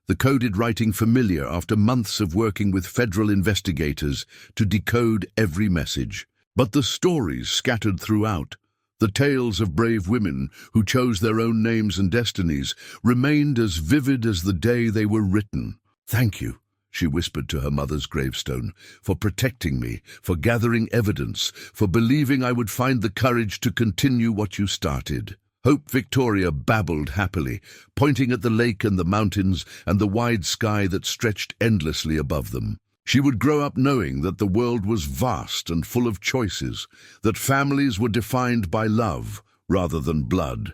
the coded writing familiar after months of working with federal investigators to decode every message. But the stories scattered throughout, the tales of brave women who chose their own names and destinies, remained as vivid as the day they were written. "Thank you," she whispered to her mother's gravestone, "for protecting me, for gathering evidence, for believing I would find the courage to continue what you started." Hope Victoria babbled happily, pointing at the lake and the mountains and the wide sky that stretched endlessly above them. She would grow up knowing that the world was vast and full of choices, that families were defined by love rather than blood,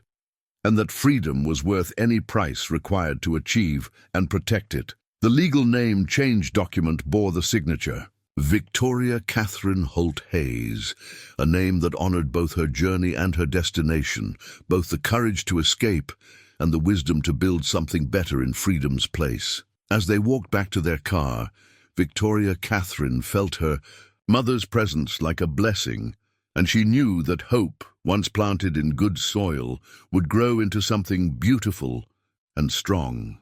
and that freedom was worth any price required to achieve and protect it. The legal name change document bore the signature, Victoria Catherine Holt Hayes, a name that honored both her journey and her destination, both the courage to escape and the wisdom to build something better in freedom's place. As they walked back to their car, Victoria Catherine felt her mother's presence like a blessing, and she knew that hope, once planted in good soil, would grow into something beautiful and strong.